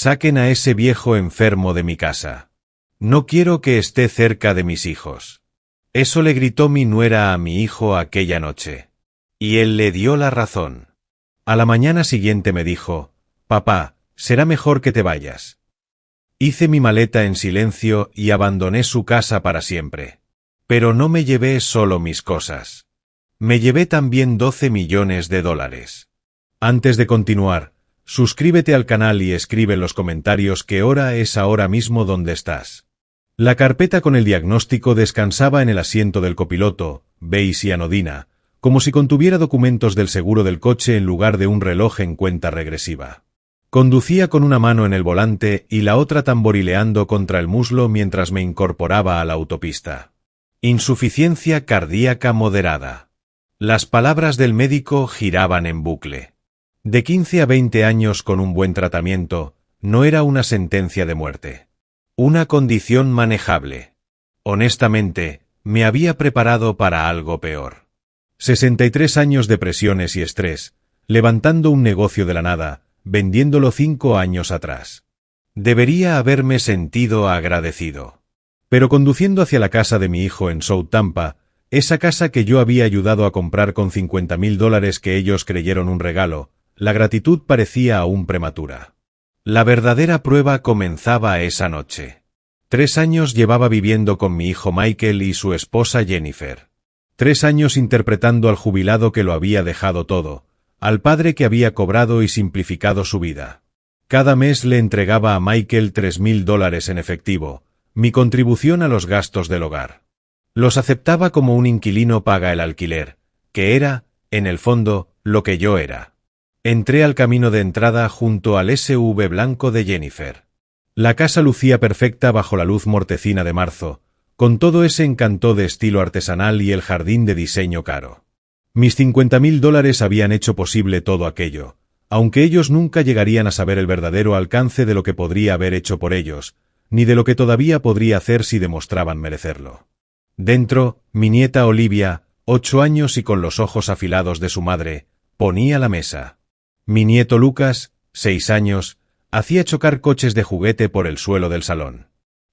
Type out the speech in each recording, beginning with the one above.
Saquen a ese viejo enfermo de mi casa. No quiero que esté cerca de mis hijos. Eso le gritó mi nuera a mi hijo aquella noche. Y él le dio la razón. A la mañana siguiente me dijo: papá, será mejor que te vayas. Hice mi maleta en silencio y abandoné su casa para siempre. Pero no me llevé solo mis cosas. Me llevé también $12 millones. Antes de continuar, suscríbete al canal y escribe en los comentarios qué hora es ahora mismo donde estás. La carpeta con el diagnóstico descansaba en el asiento del copiloto, beige y anodina, como si contuviera documentos del seguro del coche en lugar de un reloj en cuenta regresiva. Conducía con una mano en el volante y la otra tamborileando contra el muslo mientras me incorporaba a la autopista. Insuficiencia cardíaca moderada. Las palabras del médico giraban en bucle. De 15 a 20 años con un buen tratamiento, no era una sentencia de muerte. Una condición manejable. Honestamente, me había preparado para algo peor. 63 años de presiones y estrés, levantando un negocio de la nada, vendiéndolo 5 años atrás. Debería haberme sentido agradecido. Pero conduciendo hacia la casa de mi hijo en South Tampa, esa casa que yo había ayudado a comprar con $50,000 que ellos creyeron un regalo, la gratitud parecía aún prematura. La verdadera prueba comenzaba esa noche. 3 años llevaba viviendo con mi hijo Michael y su esposa Jennifer. 3 años interpretando al jubilado que lo había dejado todo, al padre que había cobrado y simplificado su vida. Cada mes le entregaba a Michael $3,000 en efectivo, mi contribución a los gastos del hogar. Los aceptaba como un inquilino paga el alquiler, que era, en el fondo, lo que yo era. Entré al camino de entrada junto al SUV blanco de Jennifer. La casa lucía perfecta bajo la luz mortecina de marzo, con todo ese encanto de estilo artesanal y el jardín de diseño caro. Mis $50,000 habían hecho posible todo aquello, aunque ellos nunca llegarían a saber el verdadero alcance de lo que podría haber hecho por ellos, ni de lo que todavía podría hacer si demostraban merecerlo. Dentro, mi nieta Olivia, 8 años y con los ojos afilados de su madre, ponía la mesa. Mi nieto Lucas, 6 años, hacía chocar coches de juguete por el suelo del salón.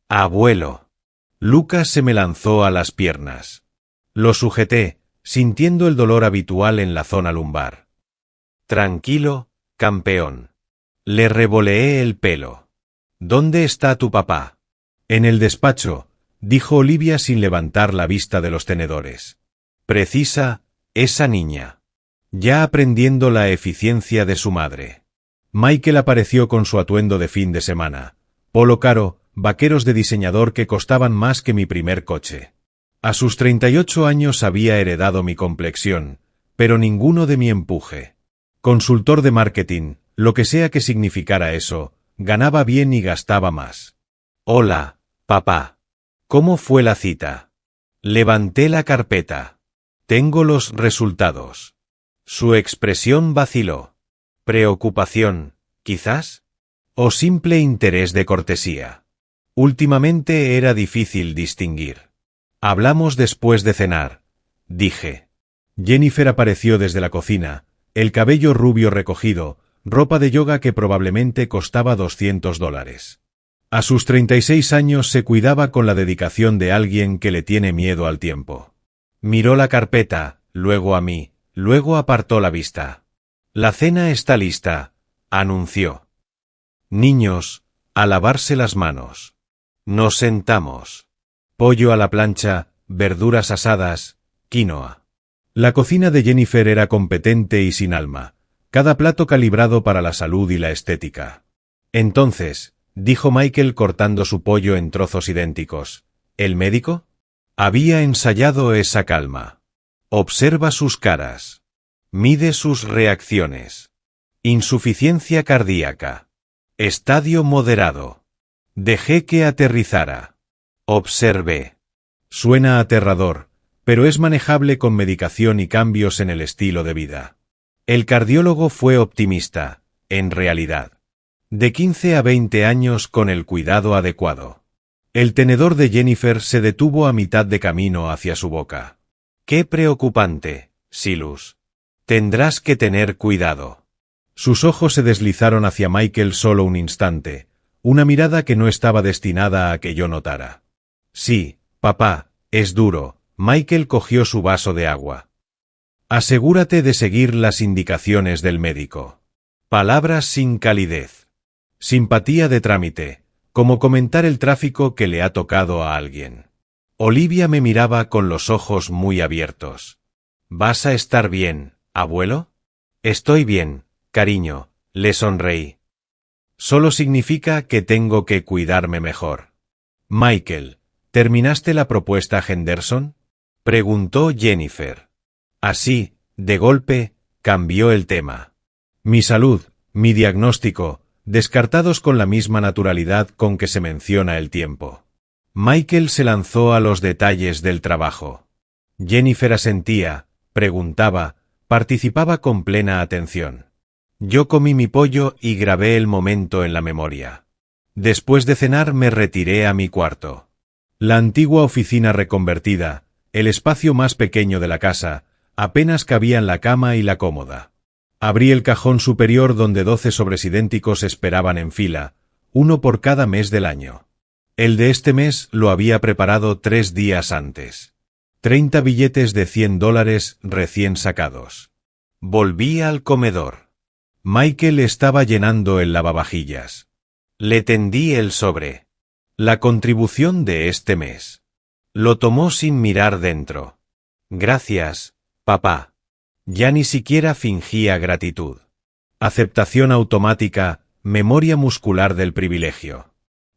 ¡Abuelo! Lucas se me lanzó a las piernas. Lo sujeté, sintiendo el dolor habitual en la zona lumbar. Tranquilo, campeón. Le revoleé el pelo. ¿Dónde está tu papá? En el despacho, dijo Olivia sin levantar la vista de los tenedores. Precisa, esa niña. Ya aprendiendo la eficiencia de su madre. Michael apareció con su atuendo de fin de semana. Polo caro, vaqueros de diseñador que costaban más que mi primer coche. A sus 38 años había heredado mi complexión, pero ninguno de mi empuje. Consultor de marketing, lo que sea que significara eso, ganaba bien y gastaba más. Hola, papá. ¿Cómo fue la cita? Levanté la carpeta. Tengo los resultados. Su expresión vaciló. ¿Preocupación, quizás? ¿O simple interés de cortesía? Últimamente era difícil distinguir. Hablamos después de cenar, dije. Jennifer apareció desde la cocina, el cabello rubio recogido, ropa de yoga que probablemente costaba $200. A sus 36 años se cuidaba con la dedicación de alguien que le tiene miedo al tiempo. Miró la carpeta, luego a mí, luego apartó la vista. La cena está lista, anunció. Niños, a lavarse las manos. Nos sentamos. Pollo a la plancha, verduras asadas, quinoa. La cocina de Jennifer era competente y sin alma, cada plato calibrado para la salud y la estética. Entonces, dijo Michael cortando su pollo en trozos idénticos, ¿el médico? Había ensayado esa calma. Observa sus caras. Mide sus reacciones. Insuficiencia cardíaca. Estadio moderado. Dejé que aterrizara. Observé. Suena aterrador, pero es manejable con medicación y cambios en el estilo de vida. El cardiólogo fue optimista, en realidad. De 15 a 20 años con el cuidado adecuado. El tenedor de Jennifer se detuvo a mitad de camino hacia su boca. Qué preocupante, Silus. Tendrás que tener cuidado. Sus ojos se deslizaron hacia Michael solo un instante, una mirada que no estaba destinada a que yo notara. Sí, papá, es duro. Michael cogió su vaso de agua. Asegúrate de seguir las indicaciones del médico. Palabras sin calidez. Simpatía de trámite, como comentar el tráfico que le ha tocado a alguien. Olivia me miraba con los ojos muy abiertos. ¿Vas a estar bien, abuelo? Estoy bien, cariño, le sonreí. Solo significa que tengo que cuidarme mejor. Michael, ¿terminaste la propuesta Henderson? Preguntó Jennifer. Así, de golpe, cambió el tema. Mi salud, mi diagnóstico, descartados con la misma naturalidad con que se menciona el tiempo. Michael se lanzó a los detalles del trabajo. Jennifer asentía, preguntaba, participaba con plena atención. Yo comí mi pollo y grabé el momento en la memoria. Después de cenar me retiré a mi cuarto. La antigua oficina reconvertida, el espacio más pequeño de la casa, apenas cabían la cama y la cómoda. Abrí el cajón superior donde 12 sobres idénticos esperaban en fila, uno por cada mes del año. El de este mes lo había preparado 3 días antes. 30 billetes de $100 recién sacados. Volví al comedor. Michael estaba llenando el lavavajillas. Le tendí el sobre. La contribución de este mes. Lo tomó sin mirar dentro. Gracias, papá. Ya ni siquiera fingía gratitud. Aceptación automática, memoria muscular del privilegio.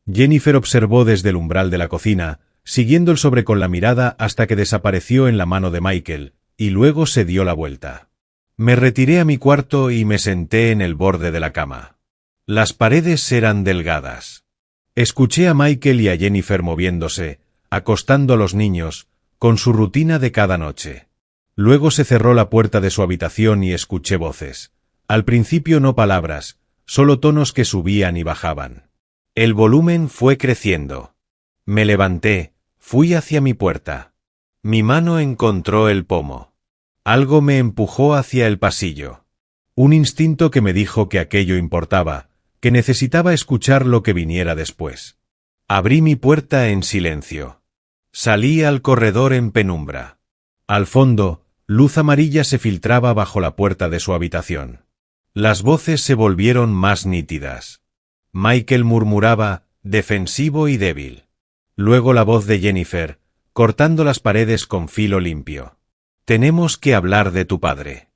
Jennifer observó desde el umbral de la cocina, siguiendo el sobre con la mirada hasta que desapareció en la mano de Michael, y luego se dio la vuelta. Me retiré a mi cuarto y me senté en el borde de la cama. Las paredes eran delgadas. Escuché a Michael y a Jennifer moviéndose, acostando a los niños, con su rutina de cada noche. Luego se cerró la puerta de su habitación y escuché voces. Al principio no palabras, solo tonos que subían y bajaban. El volumen fue creciendo. Me levanté, fui hacia mi puerta. Mi mano encontró el pomo. Algo me empujó hacia el pasillo. Un instinto que me dijo que aquello importaba, que necesitaba escuchar lo que viniera después. Abrí mi puerta en silencio. Salí al corredor en penumbra. Al fondo, luz amarilla se filtraba bajo la puerta de su habitación. Las voces se volvieron más nítidas. Michael murmuraba, defensivo y débil. Luego la voz de Jennifer, cortando las paredes con filo limpio. Tenemos que hablar de tu padre.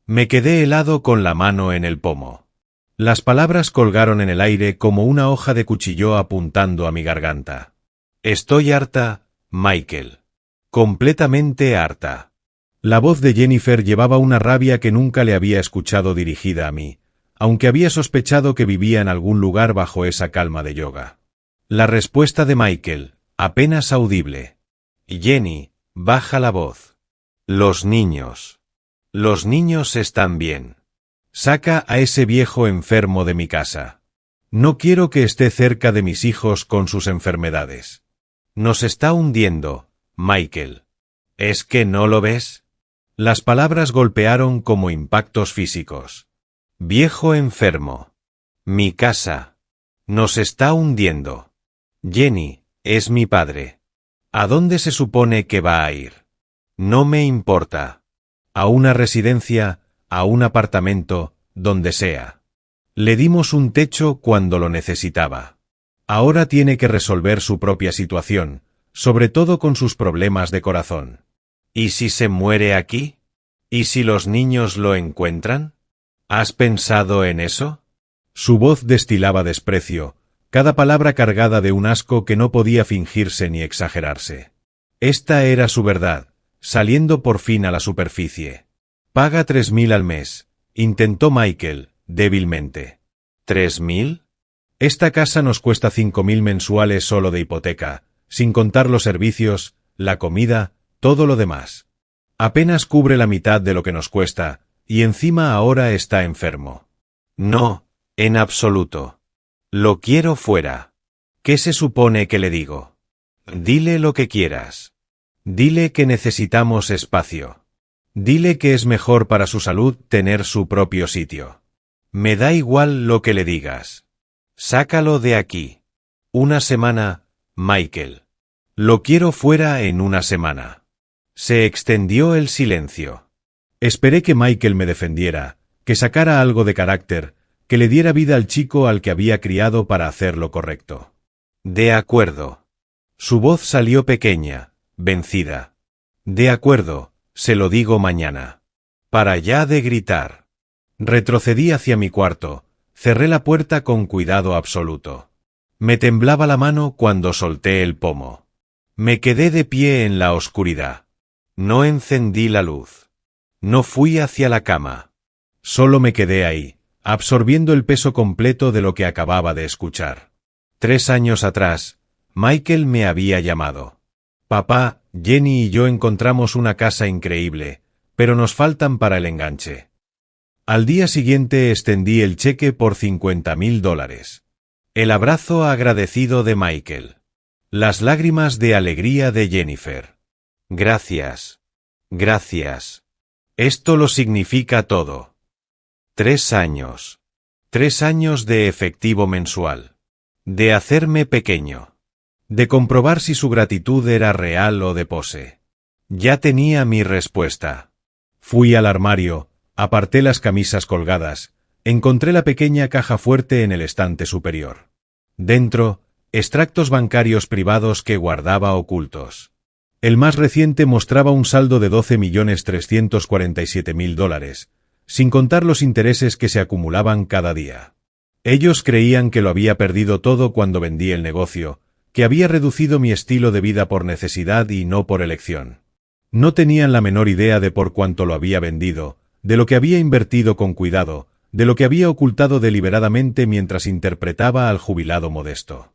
Me quedé helado con la mano en el pomo. Las palabras colgaron en el aire como una hoja de cuchillo apuntando a mi garganta. Estoy harta, Michael. Completamente harta. La voz de Jennifer llevaba una rabia que nunca le había escuchado dirigida a mí, aunque había sospechado que vivía en algún lugar bajo esa calma de yoga. La respuesta de Michael, apenas audible. Jenny, baja la voz. Los niños. Los niños están bien. Saca a ese viejo enfermo de mi casa. No quiero que esté cerca de mis hijos con sus enfermedades. Nos está hundiendo, Michael. ¿Es que no lo ves? Las palabras golpearon como impactos físicos. Viejo enfermo. Mi casa. Nos está hundiendo. Jenny, es mi padre. ¿A dónde se supone que va a ir? No me importa. A una residencia, a un apartamento, donde sea. Le dimos un techo cuando lo necesitaba. Ahora tiene que resolver su propia situación, sobre todo con sus problemas de corazón. ¿Y si se muere aquí? ¿Y si los niños lo encuentran? ¿Has pensado en eso? Su voz destilaba desprecio, cada palabra cargada de un asco que no podía fingirse ni exagerarse. Esta era su verdad, saliendo por fin a la superficie. Paga 3.000 al mes, intentó Michael, débilmente. ¿3.000? Esta casa nos cuesta 5.000 mensuales solo de hipoteca, sin contar los servicios, la comida, todo lo demás. Apenas cubre la mitad de lo que nos cuesta, y encima ahora está enfermo. No, en absoluto. Lo quiero fuera. ¿Qué se supone que le digo? Dile lo que quieras. Dile que necesitamos espacio. Dile que es mejor para su salud tener su propio sitio. Me da igual lo que le digas. Sácalo de aquí. Una semana, Michael. Lo quiero fuera en una semana. Se extendió el silencio. Esperé que Michael me defendiera, que sacara algo de carácter, que le diera vida al chico al que había criado para hacer lo correcto. De acuerdo. Su voz salió pequeña, vencida. De acuerdo, se lo digo mañana. Para ya de gritar. Retrocedí hacia mi cuarto, cerré la puerta con cuidado absoluto. Me temblaba la mano cuando solté el pomo. Me quedé de pie en la oscuridad. No encendí la luz. No fui hacia la cama. Solo me quedé ahí, absorbiendo el peso completo de lo que acababa de escuchar. 3 años atrás, Michael me había llamado. Papá, Jenny y yo encontramos una casa increíble, pero nos faltan para el enganche. Al día siguiente extendí el cheque por $50,000. El abrazo agradecido de Michael. Las lágrimas de alegría de Jennifer. Gracias. Gracias. Esto lo significa todo. 3 años. 3 años de efectivo mensual. De hacerme pequeño. De comprobar si su gratitud era real o de pose. Ya tenía mi respuesta. Fui al armario, aparté las camisas colgadas, encontré la pequeña caja fuerte en el estante superior. Dentro, extractos bancarios privados que guardaba ocultos. El más reciente mostraba un saldo de $12,347,000, sin contar los intereses que se acumulaban cada día. Ellos creían que lo había perdido todo cuando vendí el negocio, que había reducido mi estilo de vida por necesidad y no por elección. No tenían la menor idea de por cuánto lo había vendido, de lo que había invertido con cuidado, de lo que había ocultado deliberadamente mientras interpretaba al jubilado modesto.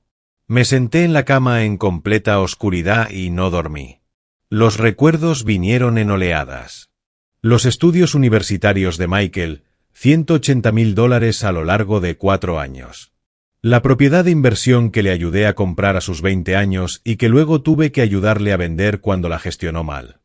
Me senté en la cama en completa oscuridad y no dormí. Los recuerdos vinieron en oleadas. Los estudios universitarios de Michael, $180,000 a lo largo de 4 años. La propiedad de inversión que le ayudé a comprar a sus 20 años y que luego tuve que ayudarle a vender cuando la gestionó mal.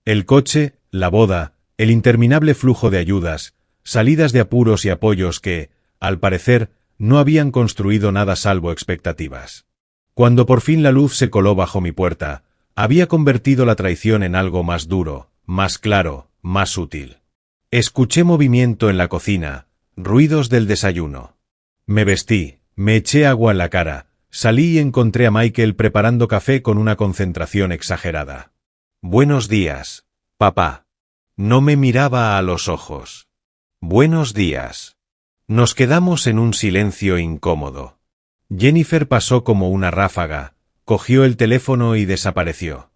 El coche, la boda, el interminable flujo de ayudas, salidas de apuros y apoyos que, al parecer, no habían construido nada salvo expectativas. Cuando por fin la luz se coló bajo mi puerta, había convertido la traición en algo más duro, más claro, más útil. Escuché movimiento en la cocina, ruidos del desayuno. Me vestí, me eché agua en la cara, salí y encontré a Michael preparando café con una concentración exagerada. Buenos días, papá. No me miraba a los ojos. Buenos días. Nos quedamos en un silencio incómodo. Jennifer pasó como una ráfaga, cogió el teléfono y desapareció.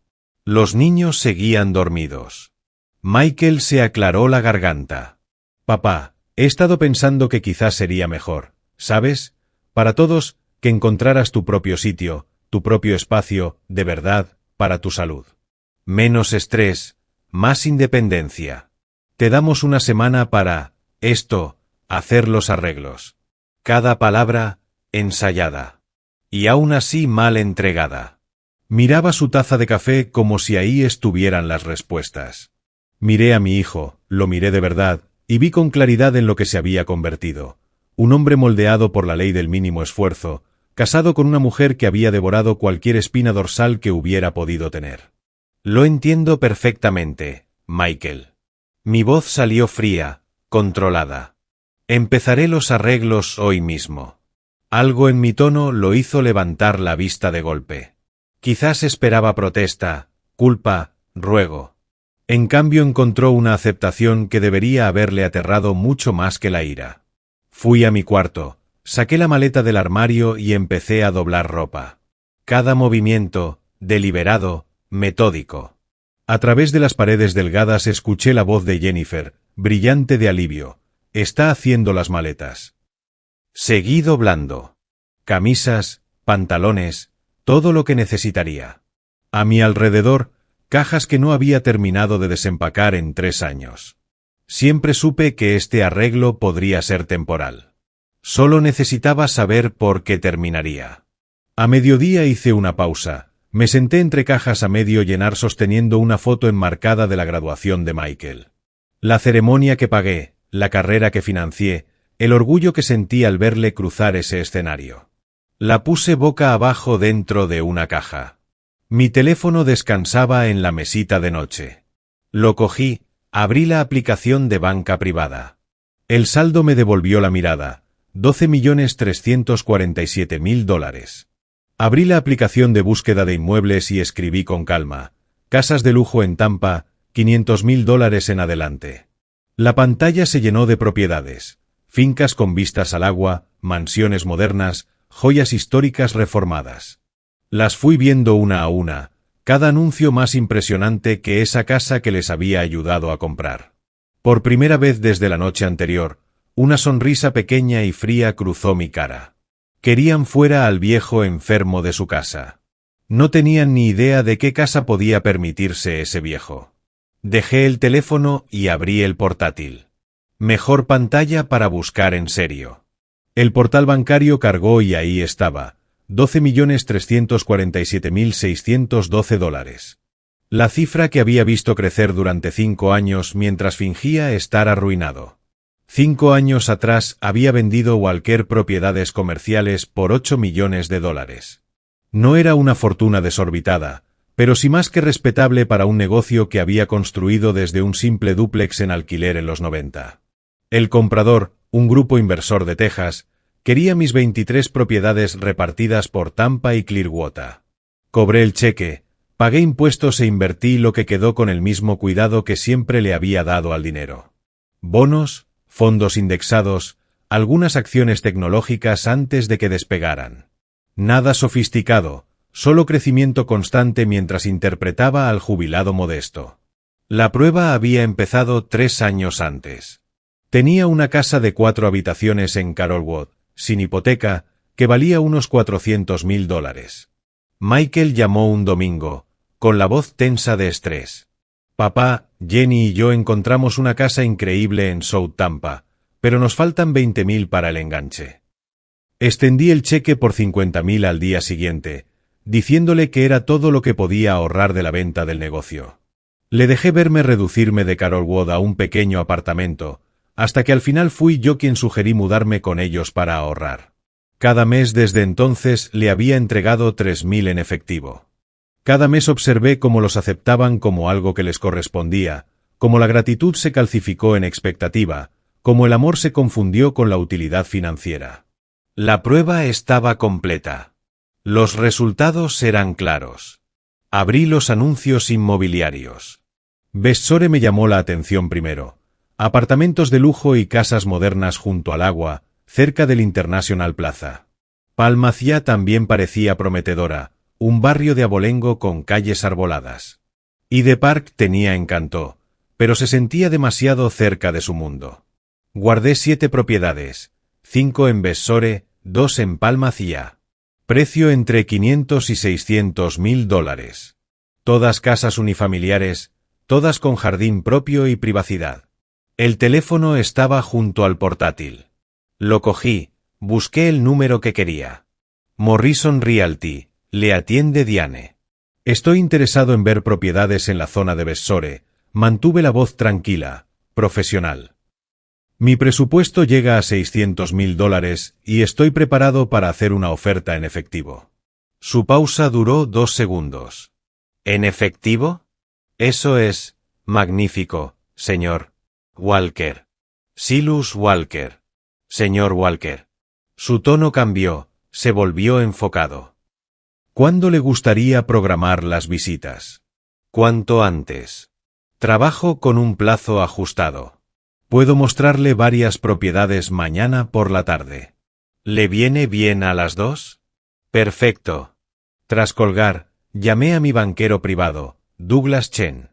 Los niños seguían dormidos. Michael se aclaró la garganta. Papá, he estado pensando que quizás sería mejor, ¿sabes? Para todos, que encontraras tu propio sitio, tu propio espacio, de verdad, para tu salud. Menos estrés, más independencia. Te damos una semana para, hacer los arreglos. Cada palabra, ensayada. Y aún así mal entregada. Miraba su taza de café como si ahí estuvieran las respuestas. Miré a mi hijo, lo miré de verdad, y vi con claridad en lo que se había convertido. Un hombre moldeado por la ley del mínimo esfuerzo, casado con una mujer que había devorado cualquier espina dorsal que hubiera podido tener. Lo entiendo perfectamente, Michael. Mi voz salió fría, controlada. Empezaré los arreglos hoy mismo. Algo en mi tono lo hizo levantar la vista de golpe. Quizás esperaba protesta, culpa, ruego. En cambio encontró una aceptación que debería haberle aterrado mucho más que la ira. Fui a mi cuarto, saqué la maleta del armario y empecé a doblar ropa. Cada movimiento, deliberado, metódico. A través de las paredes delgadas escuché la voz de Jennifer, brillante de alivio. Está haciendo las maletas. Seguí doblando. Camisas, pantalones, todo lo que necesitaría. A mi alrededor, cajas que no había terminado de desempacar en 3 años. Siempre supe que este arreglo podría ser temporal. Solo necesitaba saber por qué terminaría. A mediodía hice una pausa. Me senté entre cajas a medio llenar sosteniendo una foto enmarcada de la graduación de Michael. La ceremonia que pagué, la carrera que financié, el orgullo que sentí al verle cruzar ese escenario. La puse boca abajo dentro de una caja. Mi teléfono descansaba en la mesita de noche. Lo cogí, abrí la aplicación de banca privada. El saldo me devolvió la mirada, $12.347.000. Abrí la aplicación de búsqueda de inmuebles y escribí con calma, casas de lujo en Tampa, $500.000 en adelante. La pantalla se llenó de propiedades, fincas con vistas al agua, mansiones modernas, joyas históricas reformadas. Las fui viendo una a una, cada anuncio más impresionante que esa casa que les había ayudado a comprar. Por primera vez desde la noche anterior, una sonrisa pequeña y fría cruzó mi cara. Querían fuera al viejo enfermo de su casa. No tenían ni idea de qué casa podía permitirse ese viejo. Dejé el teléfono y abrí el portátil. Mejor pantalla para buscar en serio. El portal bancario cargó y ahí estaba, $12.347.612. La cifra que había visto crecer durante 5 años mientras fingía estar arruinado. 5 años atrás había vendido Walker propiedades comerciales por $8 millones. No era una fortuna desorbitada, pero sí más que respetable para un negocio que había construido desde un simple dúplex en alquiler en los 90. El comprador, un grupo inversor de Texas, quería mis 23 propiedades repartidas por Tampa y Clearwater. Cobré el cheque, pagué impuestos e invertí lo que quedó con el mismo cuidado que siempre le había dado al dinero. Bonos, fondos indexados, algunas acciones tecnológicas antes de que despegaran. Nada sofisticado, solo crecimiento constante mientras interpretaba al jubilado modesto. La prueba había empezado 3 años antes. Tenía una casa de 4 habitaciones en Carolwood, sin hipoteca, que valía unos $400.000. Michael llamó un domingo, con la voz tensa de estrés. Papá, Jenny y yo encontramos una casa increíble en South Tampa, pero nos faltan $20.000 para el enganche. Extendí el cheque por $50.000 al día siguiente, diciéndole que era todo lo que podía ahorrar de la venta del negocio. Le dejé verme reducirme de Carolwood a un pequeño apartamento, hasta que al final fui yo quien sugerí mudarme con ellos para ahorrar. Cada mes desde entonces le había entregado $3.000 en efectivo. Cada mes observé cómo los aceptaban como algo que les correspondía, cómo la gratitud se calcificó en expectativa, cómo el amor se confundió con la utilidad financiera. La prueba estaba completa. Los resultados eran claros. Abrí los anuncios inmobiliarios. Vessore me llamó la atención primero. Apartamentos de lujo y casas modernas junto al agua, cerca del International Plaza. Palmacía también parecía prometedora, un barrio de abolengo con calles arboladas. Hyde Park tenía encanto, pero se sentía demasiado cerca de su mundo. Guardé 7 propiedades, 5 en Vessore, 2 en Palmacía. Precio entre $500 y $600.000. Todas casas unifamiliares, todas con jardín propio y privacidad. El teléfono estaba junto al portátil. Lo cogí, busqué el número que quería. Morrison Realty, le atiende Diane. Estoy interesado en ver propiedades en la zona de Vessore, mantuve la voz tranquila, profesional. Mi presupuesto llega a $600.000 y estoy preparado para hacer una oferta en efectivo. Su pausa duró 2 segundos. ¿En efectivo? Eso es magnífico, señor Walker. Silas Walker. Señor Walker. Su tono cambió, se volvió enfocado. ¿Cuándo le gustaría programar las visitas? Cuanto antes. Trabajo con un plazo ajustado. Puedo mostrarle varias propiedades mañana por la tarde. ¿Le viene bien a las 2? Perfecto. Tras colgar, llamé a mi banquero privado, Douglas Chen.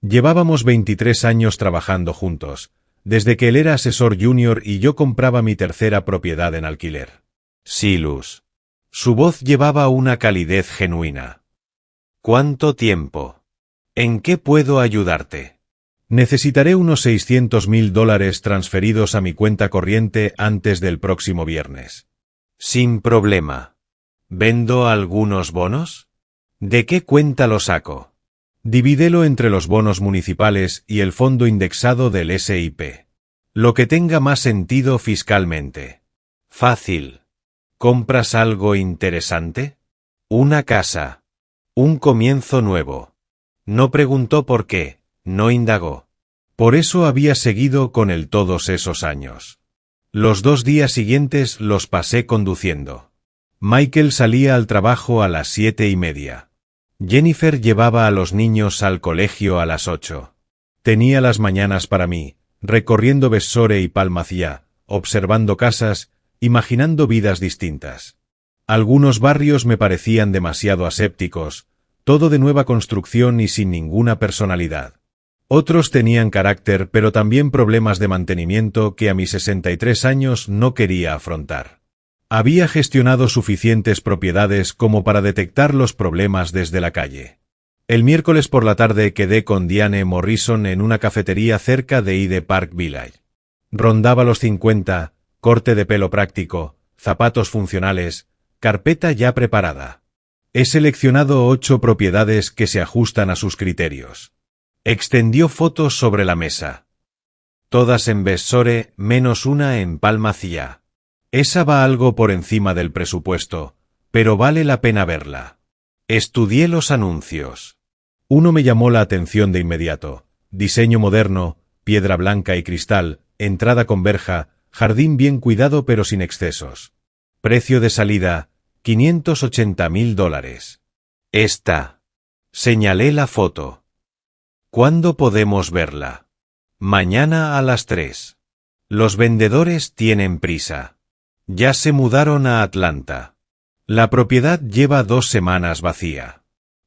Llevábamos 23 años trabajando juntos, desde que él era asesor junior y yo compraba mi tercera propiedad en alquiler. Silas. Su voz llevaba una calidez genuina. ¿Cuánto tiempo? ¿En qué puedo ayudarte? Necesitaré unos $600.000 transferidos a mi cuenta corriente antes del próximo viernes. Sin problema. ¿Vendo algunos bonos? ¿De qué cuenta lo saco? Divídelo entre los bonos municipales y el fondo indexado del S&P. Lo que tenga más sentido fiscalmente. Fácil. ¿Compras algo interesante? Una casa. Un comienzo nuevo. No preguntó por qué, no indagó. Por eso había seguido con él todos esos años. Los 2 días siguientes los pasé conduciendo. Michael salía al trabajo a las 7:30. Jennifer llevaba a los niños al colegio a las 8. Tenía las mañanas para mí, recorriendo Vessore y Palmacía, observando casas, imaginando vidas distintas. Algunos barrios me parecían demasiado asépticos, todo de nueva construcción y sin ninguna personalidad. Otros tenían carácter pero también problemas de mantenimiento que a mis 63 años no quería afrontar. Había gestionado suficientes propiedades como para detectar los problemas desde la calle. El miércoles por la tarde quedé con Diane Morrison en una cafetería cerca de Hyde Park Village. Rondaba los 50, corte de pelo práctico, zapatos funcionales, carpeta ya preparada. He seleccionado 8 propiedades que se ajustan a sus criterios. Extendió fotos sobre la mesa. Todas en Vessore, menos una en Palmacía. Esa va algo por encima del presupuesto, pero vale la pena verla. Estudié los anuncios. Uno me llamó la atención de inmediato. Diseño moderno, piedra blanca y cristal, entrada con verja, jardín bien cuidado pero sin excesos. Precio de salida, $580,000. Esta. Señalé la foto. ¿Cuándo podemos verla? Mañana a las 3. Los vendedores tienen prisa. Ya se mudaron a Atlanta. La propiedad lleva 2 semanas vacía.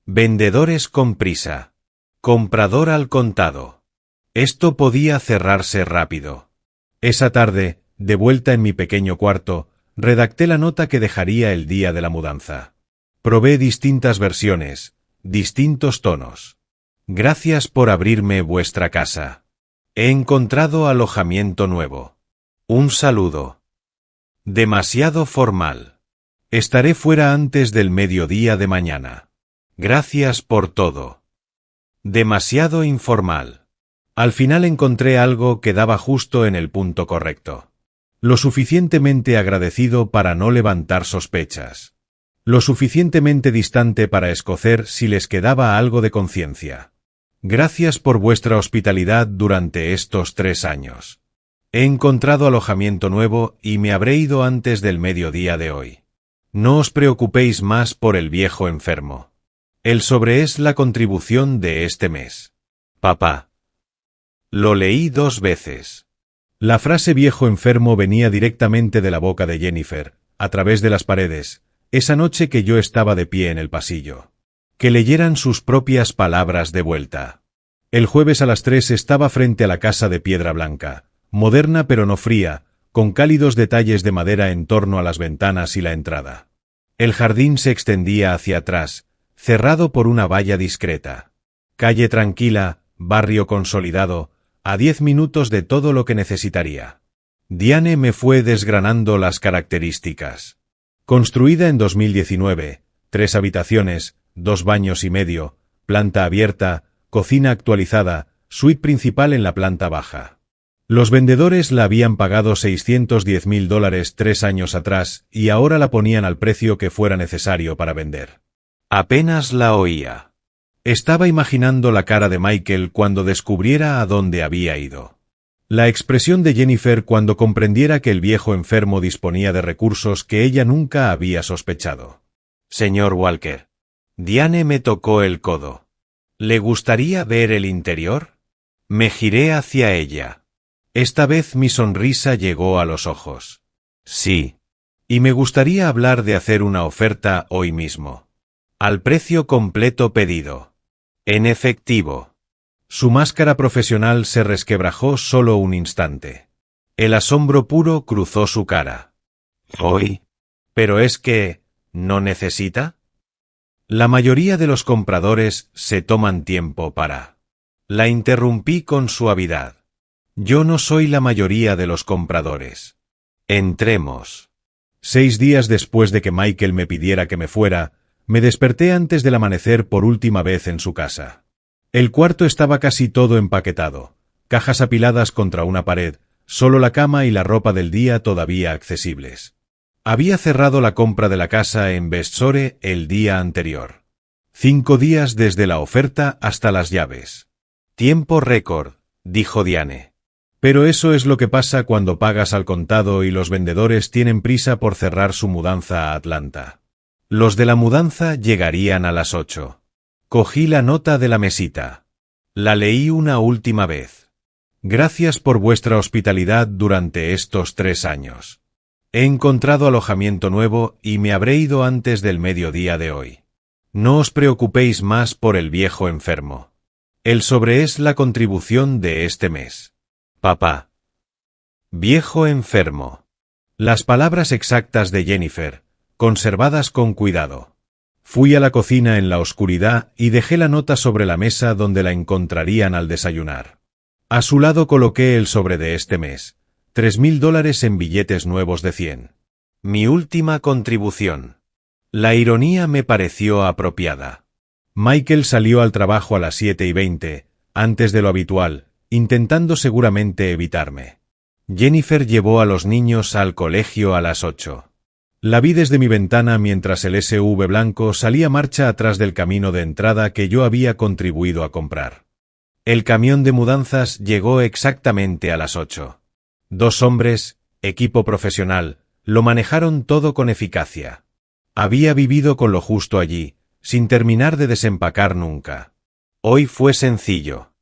Vendedores con prisa. Comprador al contado. Esto podía cerrarse rápido. Esa tarde, de vuelta en mi pequeño cuarto, redacté la nota que dejaría el día de la mudanza. Probé distintas versiones, distintos tonos. Gracias por abrirme vuestra casa. He encontrado alojamiento nuevo. Un saludo. Demasiado formal. Estaré fuera antes del mediodía de mañana. Gracias por todo. Demasiado informal. Al final encontré algo que daba justo en el punto correcto. Lo suficientemente agradecido para no levantar sospechas. Lo suficientemente distante para escocer si les quedaba algo de conciencia. Gracias por vuestra hospitalidad durante estos 3 años. He encontrado alojamiento nuevo y me habré ido antes del mediodía de hoy. No os preocupéis más por el viejo enfermo. El sobre es la contribución de este mes. Papá. Lo leí 2 veces. La frase viejo enfermo venía directamente de la boca de Jennifer, a través de las paredes, esa noche que yo estaba de pie en el pasillo. Que leyeran sus propias palabras de vuelta. El jueves a las 3 estaba frente a la casa de piedra blanca, moderna pero no fría, con cálidos detalles de madera en torno a las ventanas y la entrada. El jardín se extendía hacia atrás, cerrado por una valla discreta. Calle tranquila, barrio consolidado, a 10 minutos de todo lo que necesitaría. Diane me fue desgranando las características. Construida en 2019, 3 habitaciones, 2 baños y medio, planta abierta, cocina actualizada, suite principal en la planta baja. Los vendedores la habían pagado $610,000 3 años atrás y ahora la ponían al precio que fuera necesario para vender. Apenas la oía. Estaba imaginando la cara de Michael cuando descubriera a dónde había ido. La expresión de Jennifer cuando comprendiera que el viejo enfermo disponía de recursos que ella nunca había sospechado. Señor Walker. Diane me tocó el codo. ¿Le gustaría ver el interior? Me giré hacia ella. Esta vez mi sonrisa llegó a los ojos. Sí. Y me gustaría hablar de hacer una oferta hoy mismo. Al precio completo pedido. En efectivo. Su máscara profesional se resquebrajó solo un instante. El asombro puro cruzó su cara. ¿Hoy? ¿Pero es que no necesita? La mayoría de los compradores se toman tiempo para. La interrumpí con suavidad. Yo no soy la mayoría de los compradores. Entremos. 6 días después de que Michael me pidiera que me fuera, me desperté antes del amanecer por última vez en su casa. El cuarto estaba casi todo empaquetado, cajas apiladas contra una pared, solo la cama y la ropa del día todavía accesibles. Había cerrado la compra de la casa en Vestsore el día anterior. 5 días desde la oferta hasta las llaves. Tiempo récord, dijo Diane. Pero eso es lo que pasa cuando pagas al contado y los vendedores tienen prisa por cerrar su mudanza a Atlanta. Los de la mudanza llegarían a las 8. Cogí la nota de la mesita. La leí una última vez. Gracias por vuestra hospitalidad durante estos 3 años. He encontrado alojamiento nuevo y me habré ido antes del mediodía de hoy. No os preocupéis más por el viejo enfermo. El sobre es la contribución de este mes. Papá. Viejo enfermo. Las palabras exactas de Jennifer, conservadas con cuidado. Fui a la cocina en la oscuridad y dejé la nota sobre la mesa donde la encontrarían al desayunar. A su lado coloqué el sobre de este mes, $3,000 en billetes nuevos de 100. Mi última contribución. La ironía me pareció apropiada. Michael salió al trabajo a las 7:20, antes de lo habitual, intentando seguramente evitarme. Jennifer llevó a los niños al colegio a las 8. La vi desde mi ventana mientras el SUV blanco salía marcha atrás del camino de entrada que yo había contribuido a comprar. El camión de mudanzas llegó exactamente a las 8. 2 hombres, equipo profesional, lo manejaron todo con eficacia. Había vivido con lo justo allí, sin terminar de desempacar nunca. Hoy fue sencillo.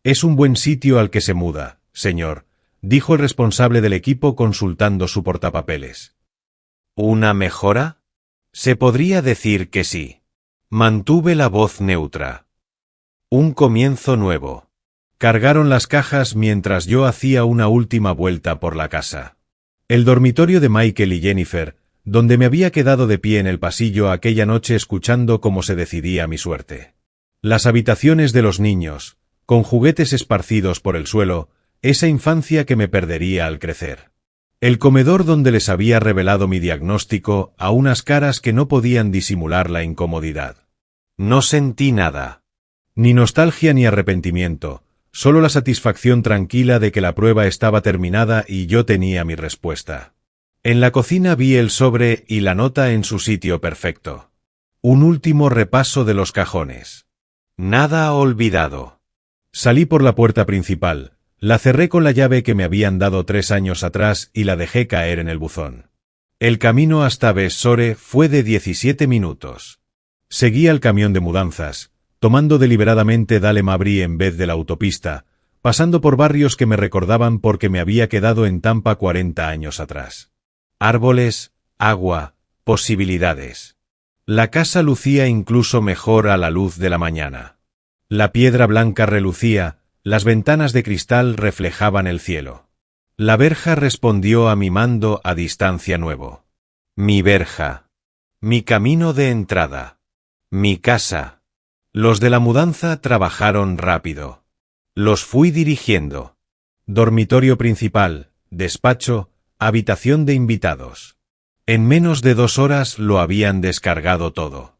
Es un buen sitio al que se muda, señor, dijo el responsable del equipo consultando su portapapeles. ¿Una mejora? Se podría decir que sí. Mantuve la voz neutra. Un comienzo nuevo. Cargaron las cajas mientras yo hacía una última vuelta por la casa. El dormitorio de Michael y Jennifer, donde me había quedado de pie en el pasillo aquella noche escuchando cómo se decidía mi suerte. Las habitaciones de los niños, con juguetes esparcidos por el suelo, esa infancia que me perdería al crecer. El comedor donde les había revelado mi diagnóstico a unas caras que no podían disimular la incomodidad. No sentí nada. Ni nostalgia ni arrepentimiento, solo la satisfacción tranquila de que la prueba estaba terminada y yo tenía mi respuesta. En la cocina vi el sobre y la nota en su sitio perfecto. Un último repaso de los cajones. Nada olvidado. Salí por la puerta principal, la cerré con la llave que me habían dado 3 años atrás y la dejé caer en el buzón. El camino hasta Vestsore fue de 17 minutos. Seguí al camión de mudanzas, tomando deliberadamente Dale Mabry en vez de la autopista, pasando por barrios que me recordaban porque me había quedado en Tampa 40 años atrás. Árboles, agua, posibilidades. La casa lucía incluso mejor a la luz de la mañana. La piedra blanca relucía, las ventanas de cristal reflejaban el cielo. La verja respondió a mi mando a distancia nuevo. Mi verja. Mi camino de entrada. Mi casa. Los de la mudanza trabajaron rápido. Los fui dirigiendo. Dormitorio principal, despacho, habitación de invitados. En menos de 2 horas lo habían descargado todo.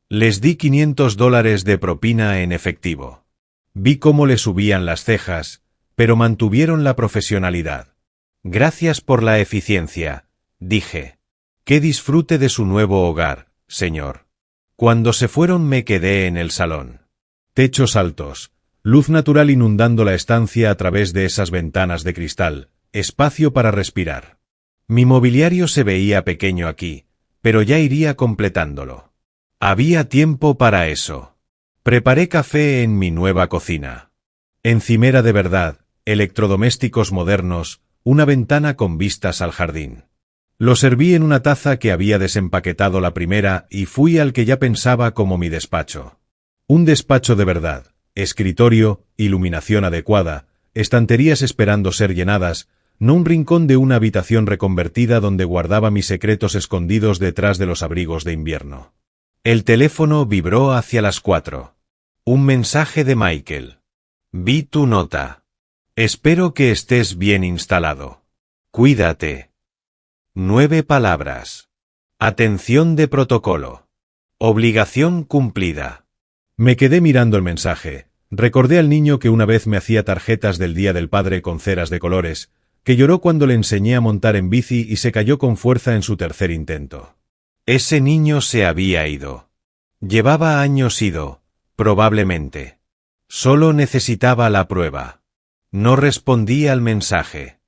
Les di $500 de propina en efectivo. Vi cómo le subían las cejas, pero mantuvieron la profesionalidad. Gracias por la eficiencia, dije. Que disfrute de su nuevo hogar, señor. Cuando se fueron me quedé en el salón. Techos altos, luz natural inundando la estancia a través de esas ventanas de cristal, espacio para respirar. Mi mobiliario se veía pequeño aquí, pero ya iría completándolo. Había tiempo para eso. Preparé café en mi nueva cocina. Encimera de verdad, electrodomésticos modernos, una ventana con vistas al jardín. Lo serví en una taza que había desempaquetado la primera y fui al que ya pensaba como mi despacho. Un despacho de verdad, escritorio, iluminación adecuada, estanterías esperando ser llenadas, no un rincón de una habitación reconvertida donde guardaba mis secretos escondidos detrás de los abrigos de invierno. El teléfono vibró hacia las 4. Un mensaje de Michael. Vi tu nota. Espero que estés bien instalado. Cuídate. 9 palabras. Atención de protocolo. Obligación cumplida. Me quedé mirando el mensaje. Recordé al niño que una vez me hacía tarjetas del Día del Padre con ceras de colores, que lloró cuando le enseñé a montar en bici y se cayó con fuerza en su tercer intento. Ese niño se había ido. Llevaba años ido, probablemente. Solo necesitaba la prueba. No respondí al mensaje.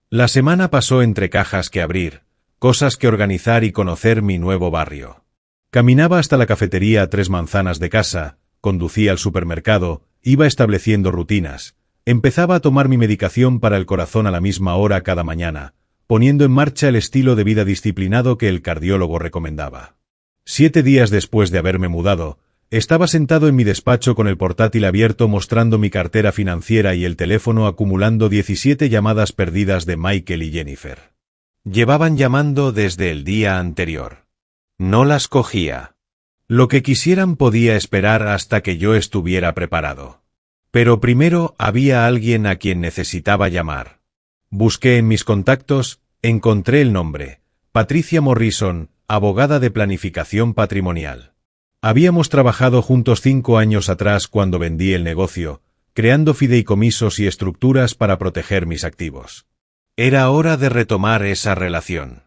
La semana pasó entre cajas que abrir, cosas que organizar y conocer mi nuevo barrio. Caminaba hasta la cafetería a 3 manzanas de casa, conducía al supermercado, iba estableciendo rutinas, empezaba a tomar mi medicación para el corazón a la misma hora cada mañana, poniendo en marcha el estilo de vida disciplinado que el cardiólogo recomendaba. 7 días después de haberme mudado, estaba sentado en mi despacho con el portátil abierto mostrando mi cartera financiera y el teléfono acumulando 17 llamadas perdidas de Michael y Jennifer. Llevaban llamando desde el día anterior. No las cogía. Lo que quisieran podía esperar hasta que yo estuviera preparado. Pero primero había alguien a quien necesitaba llamar. Busqué en mis contactos, encontré el nombre, Patricia Morrison, abogada de planificación patrimonial. Habíamos trabajado juntos 5 años atrás cuando vendí el negocio, creando fideicomisos y estructuras para proteger mis activos. Era hora de retomar esa relación.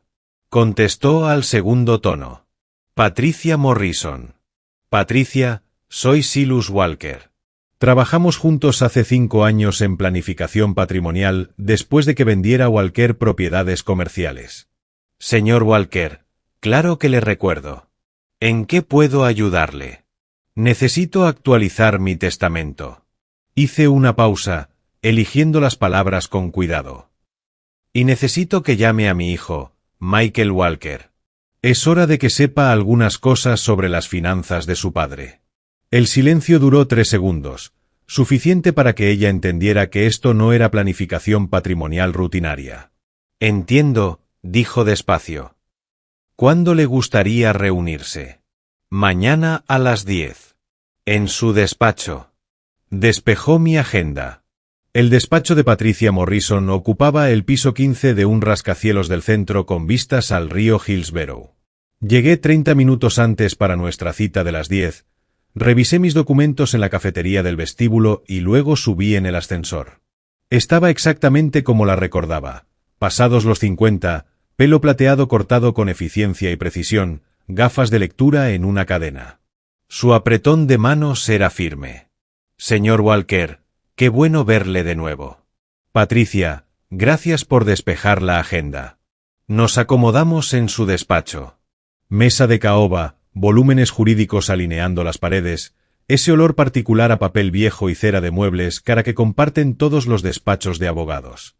Contestó al segundo tono. Patricia Morrison. Patricia, soy Silas Walker. Trabajamos juntos hace 5 años en planificación patrimonial después de que vendiera Walker propiedades comerciales. Señor Walker, claro que le recuerdo. ¿En qué puedo ayudarle? Necesito actualizar mi testamento. Hice una pausa, eligiendo las palabras con cuidado. Y necesito que llame a mi hijo, Michael Walker. Es hora de que sepa algunas cosas sobre las finanzas de su padre. El silencio duró 3 segundos, suficiente para que ella entendiera que esto no era planificación patrimonial rutinaria. Entiendo, dijo despacio. ¿Cuándo le gustaría reunirse? Mañana a las 10. En su despacho. Despejó mi agenda. El despacho de Patricia Morrison ocupaba el piso 15 de un rascacielos del centro con vistas al río Hillsborough. Llegué 30 minutos antes para nuestra cita de las 10, revisé mis documentos en la cafetería del vestíbulo y luego subí en el ascensor. Estaba exactamente como la recordaba, pasados los 50, pelo plateado cortado con eficiencia y precisión, gafas de lectura en una cadena. Su apretón de manos era firme. Señor Walker, qué bueno verle de nuevo. Patricia, gracias por despejar la agenda. Nos acomodamos en su despacho. Mesa de caoba, volúmenes jurídicos alineando las paredes, ese olor particular a papel viejo y cera de muebles cara que comparten todos los despachos de abogados.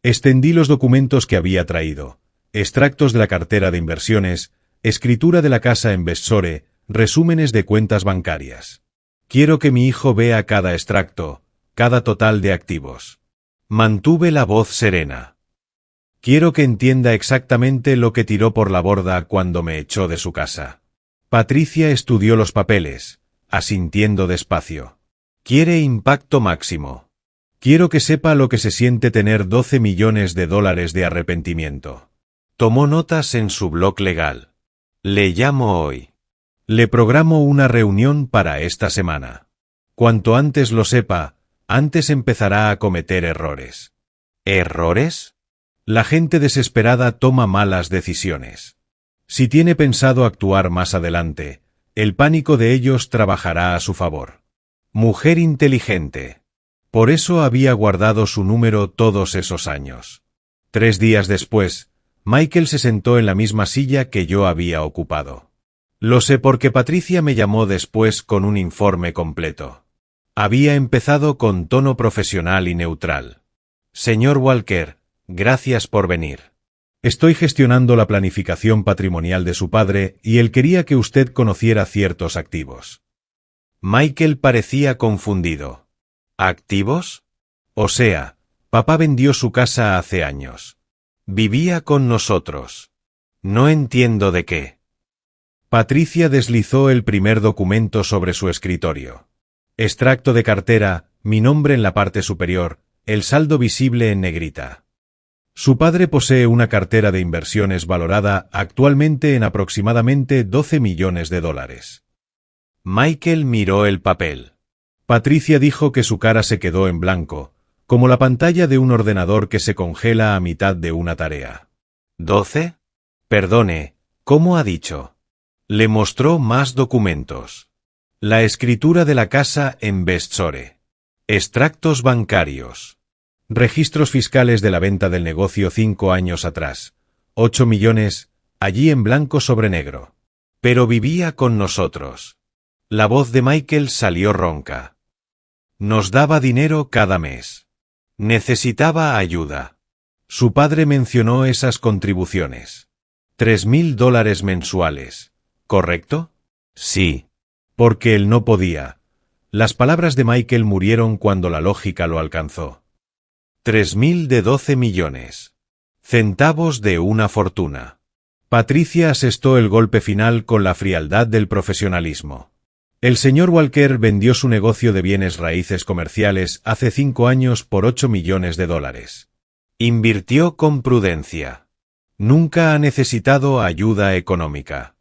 Extendí los documentos que había traído, extractos de la cartera de inversiones, escritura de la casa en Bestsore, resúmenes de cuentas bancarias. Quiero que mi hijo vea cada extracto, cada total de activos. Mantuve la voz serena. Quiero que entienda exactamente lo que tiró por la borda cuando me echó de su casa. Patricia estudió los papeles, asintiendo despacio. Quiere impacto máximo. Quiero que sepa lo que se siente tener $12 millones de arrepentimiento. Tomó notas en su blog legal. Le llamo hoy. Le programo una reunión para esta semana. Cuanto antes lo sepa, antes empezará a cometer errores. ¿Errores? La gente desesperada toma malas decisiones. Si tiene pensado actuar más adelante, el pánico de ellos trabajará a su favor. Mujer inteligente. Por eso había guardado su número todos esos años. 3 días después, Michael se sentó en la misma silla que yo había ocupado. Lo sé porque Patricia me llamó después con un informe completo. Había empezado con tono profesional y neutral. Señor Walker, gracias por venir. Estoy gestionando la planificación patrimonial de su padre y él quería que usted conociera ciertos activos. Michael parecía confundido. ¿Activos? O sea, papá vendió su casa hace años. Vivía con nosotros. No entiendo de qué. Patricia deslizó el primer documento sobre su escritorio. Extracto de cartera, mi nombre en la parte superior, el saldo visible en negrita. Su padre posee una cartera de inversiones valorada actualmente en aproximadamente $12 millones. Michael miró el papel. Patricia dijo que su cara se quedó en blanco, como la pantalla de un ordenador que se congela a mitad de una tarea. ¿12? Perdone, ¿cómo ha dicho? Le mostró más documentos. La escritura de la casa en Bestsore. Extractos bancarios. Registros fiscales de la venta del negocio 5 años atrás. 8 millones, allí en blanco sobre negro. Pero vivía con nosotros. La voz de Michael salió ronca. Nos daba dinero cada mes. Necesitaba ayuda. Su padre mencionó esas contribuciones. $3,000 mensuales, ¿correcto? Sí. Porque él no podía. Las palabras de Michael murieron cuando la lógica lo alcanzó. 3,000 de 12 millones. Centavos de una fortuna. Patricia asestó el golpe final con la frialdad del profesionalismo. El señor Walker vendió su negocio de bienes raíces comerciales hace 5 años por $8 millones. Invirtió con prudencia. Nunca ha necesitado ayuda económica.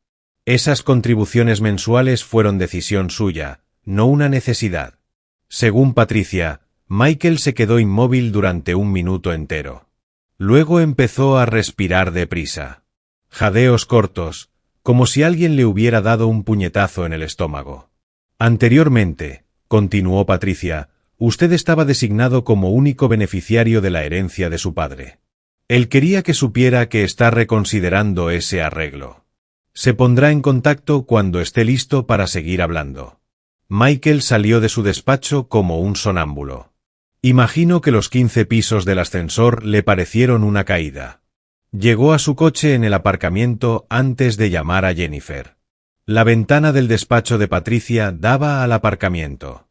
Esas contribuciones mensuales fueron decisión suya, no una necesidad. Según Patricia, Michael se quedó inmóvil durante 1 minuto entero. Luego empezó a respirar deprisa. Jadeos cortos, como si alguien le hubiera dado un puñetazo en el estómago. Anteriormente, continuó Patricia, usted estaba designado como único beneficiario de la herencia de su padre. Él quería que supiera que está reconsiderando ese arreglo. Se pondrá en contacto cuando esté listo para seguir hablando. Michael salió de su despacho como un sonámbulo. Imagino que los 15 pisos del ascensor le parecieron una caída. Llegó a su coche en el aparcamiento antes de llamar a Jennifer. La ventana del despacho de Patricia daba al aparcamiento.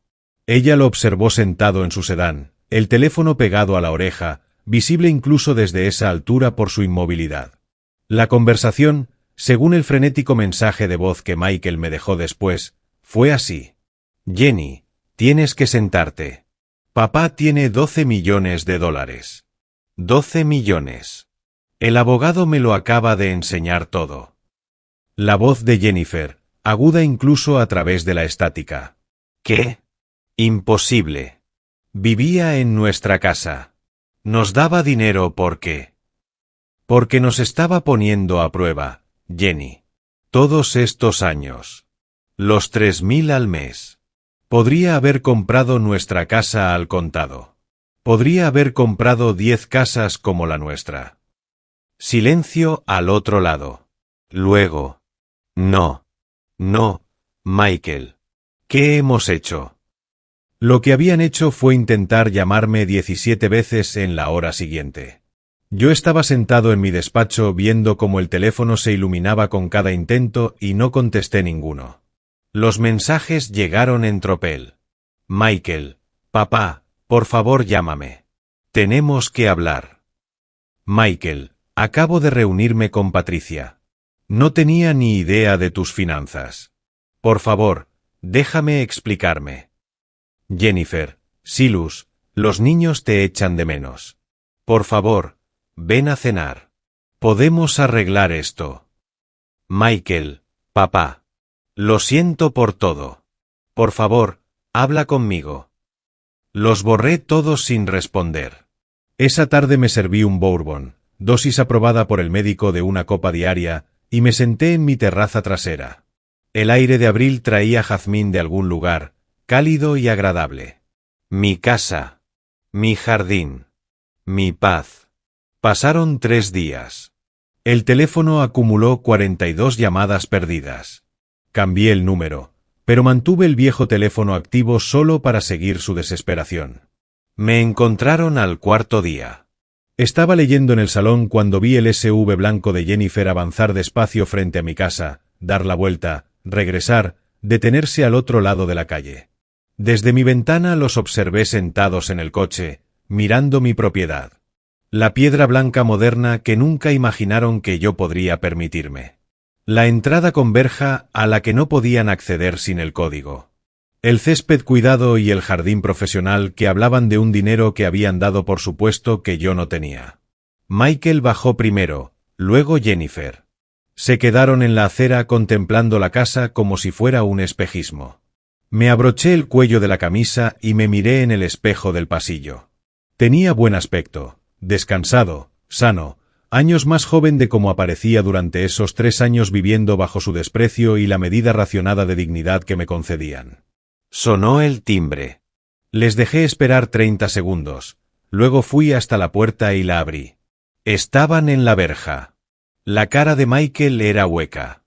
Ella lo observó sentado en su sedán, el teléfono pegado a la oreja, visible incluso desde esa altura por su inmovilidad. La conversación, según el frenético mensaje de voz que Michael me dejó después, fue así. Jenny, tienes que sentarte. Papá tiene $12 millones. 12 millones. El abogado me lo acaba de enseñar todo. La voz de Jennifer, aguda incluso a través de la estática. ¿Qué? Imposible. Vivía en nuestra casa. Nos daba dinero porque nos estaba poniendo a prueba, Jenny. Todos estos años. Los 3,000 al mes. Podría haber comprado nuestra casa al contado. Podría haber comprado 10 casas como la nuestra. Silencio al otro lado. Luego. No, Michael. ¿Qué hemos hecho? Lo que habían hecho fue intentar llamarme 17 veces en la hora siguiente. Yo estaba sentado en mi despacho viendo cómo el teléfono se iluminaba con cada intento y no contesté ninguno. Los mensajes llegaron en tropel. Michael, papá, por favor llámame. Tenemos que hablar. Michael, acabo de reunirme con Patricia. No tenía ni idea de tus finanzas. Por favor, déjame explicarme. Jennifer, Silus, los niños te echan de menos. Por favor, ven a cenar. Podemos arreglar esto. Michael, papá. Lo siento por todo. Por favor, habla conmigo. Los borré todos sin responder. Esa tarde me serví un bourbon, dosis aprobada por el médico de una copa diaria, y me senté en mi terraza trasera. El aire de abril traía jazmín de algún lugar, cálido y agradable. Mi casa. Mi jardín. Mi paz. Pasaron 3 días. El teléfono acumuló 42 llamadas perdidas. Cambié el número, pero mantuve el viejo teléfono activo solo para seguir su desesperación. Me encontraron al 4.º día. Estaba leyendo en el salón cuando vi el SUV blanco de Jennifer avanzar despacio frente a mi casa, dar la vuelta, regresar, detenerse al otro lado de la calle. Desde mi ventana los observé sentados en el coche, mirando mi propiedad. La piedra blanca moderna que nunca imaginaron que yo podría permitirme. La entrada con verja a la que no podían acceder sin el código. El césped cuidado y el jardín profesional que hablaban de un dinero que habían dado por supuesto que yo no tenía. Michael bajó primero, luego Jennifer. Se quedaron en la acera contemplando la casa como si fuera un espejismo. Me abroché el cuello de la camisa y me miré en el espejo del pasillo. Tenía buen aspecto, descansado, sano, años más joven de como aparecía durante esos 3 años viviendo bajo su desprecio y la medida racionada de dignidad que me concedían. Sonó el timbre. Les dejé esperar 30 segundos, luego fui hasta la puerta y la abrí. Estaban en la verja. La cara de Michael era hueca.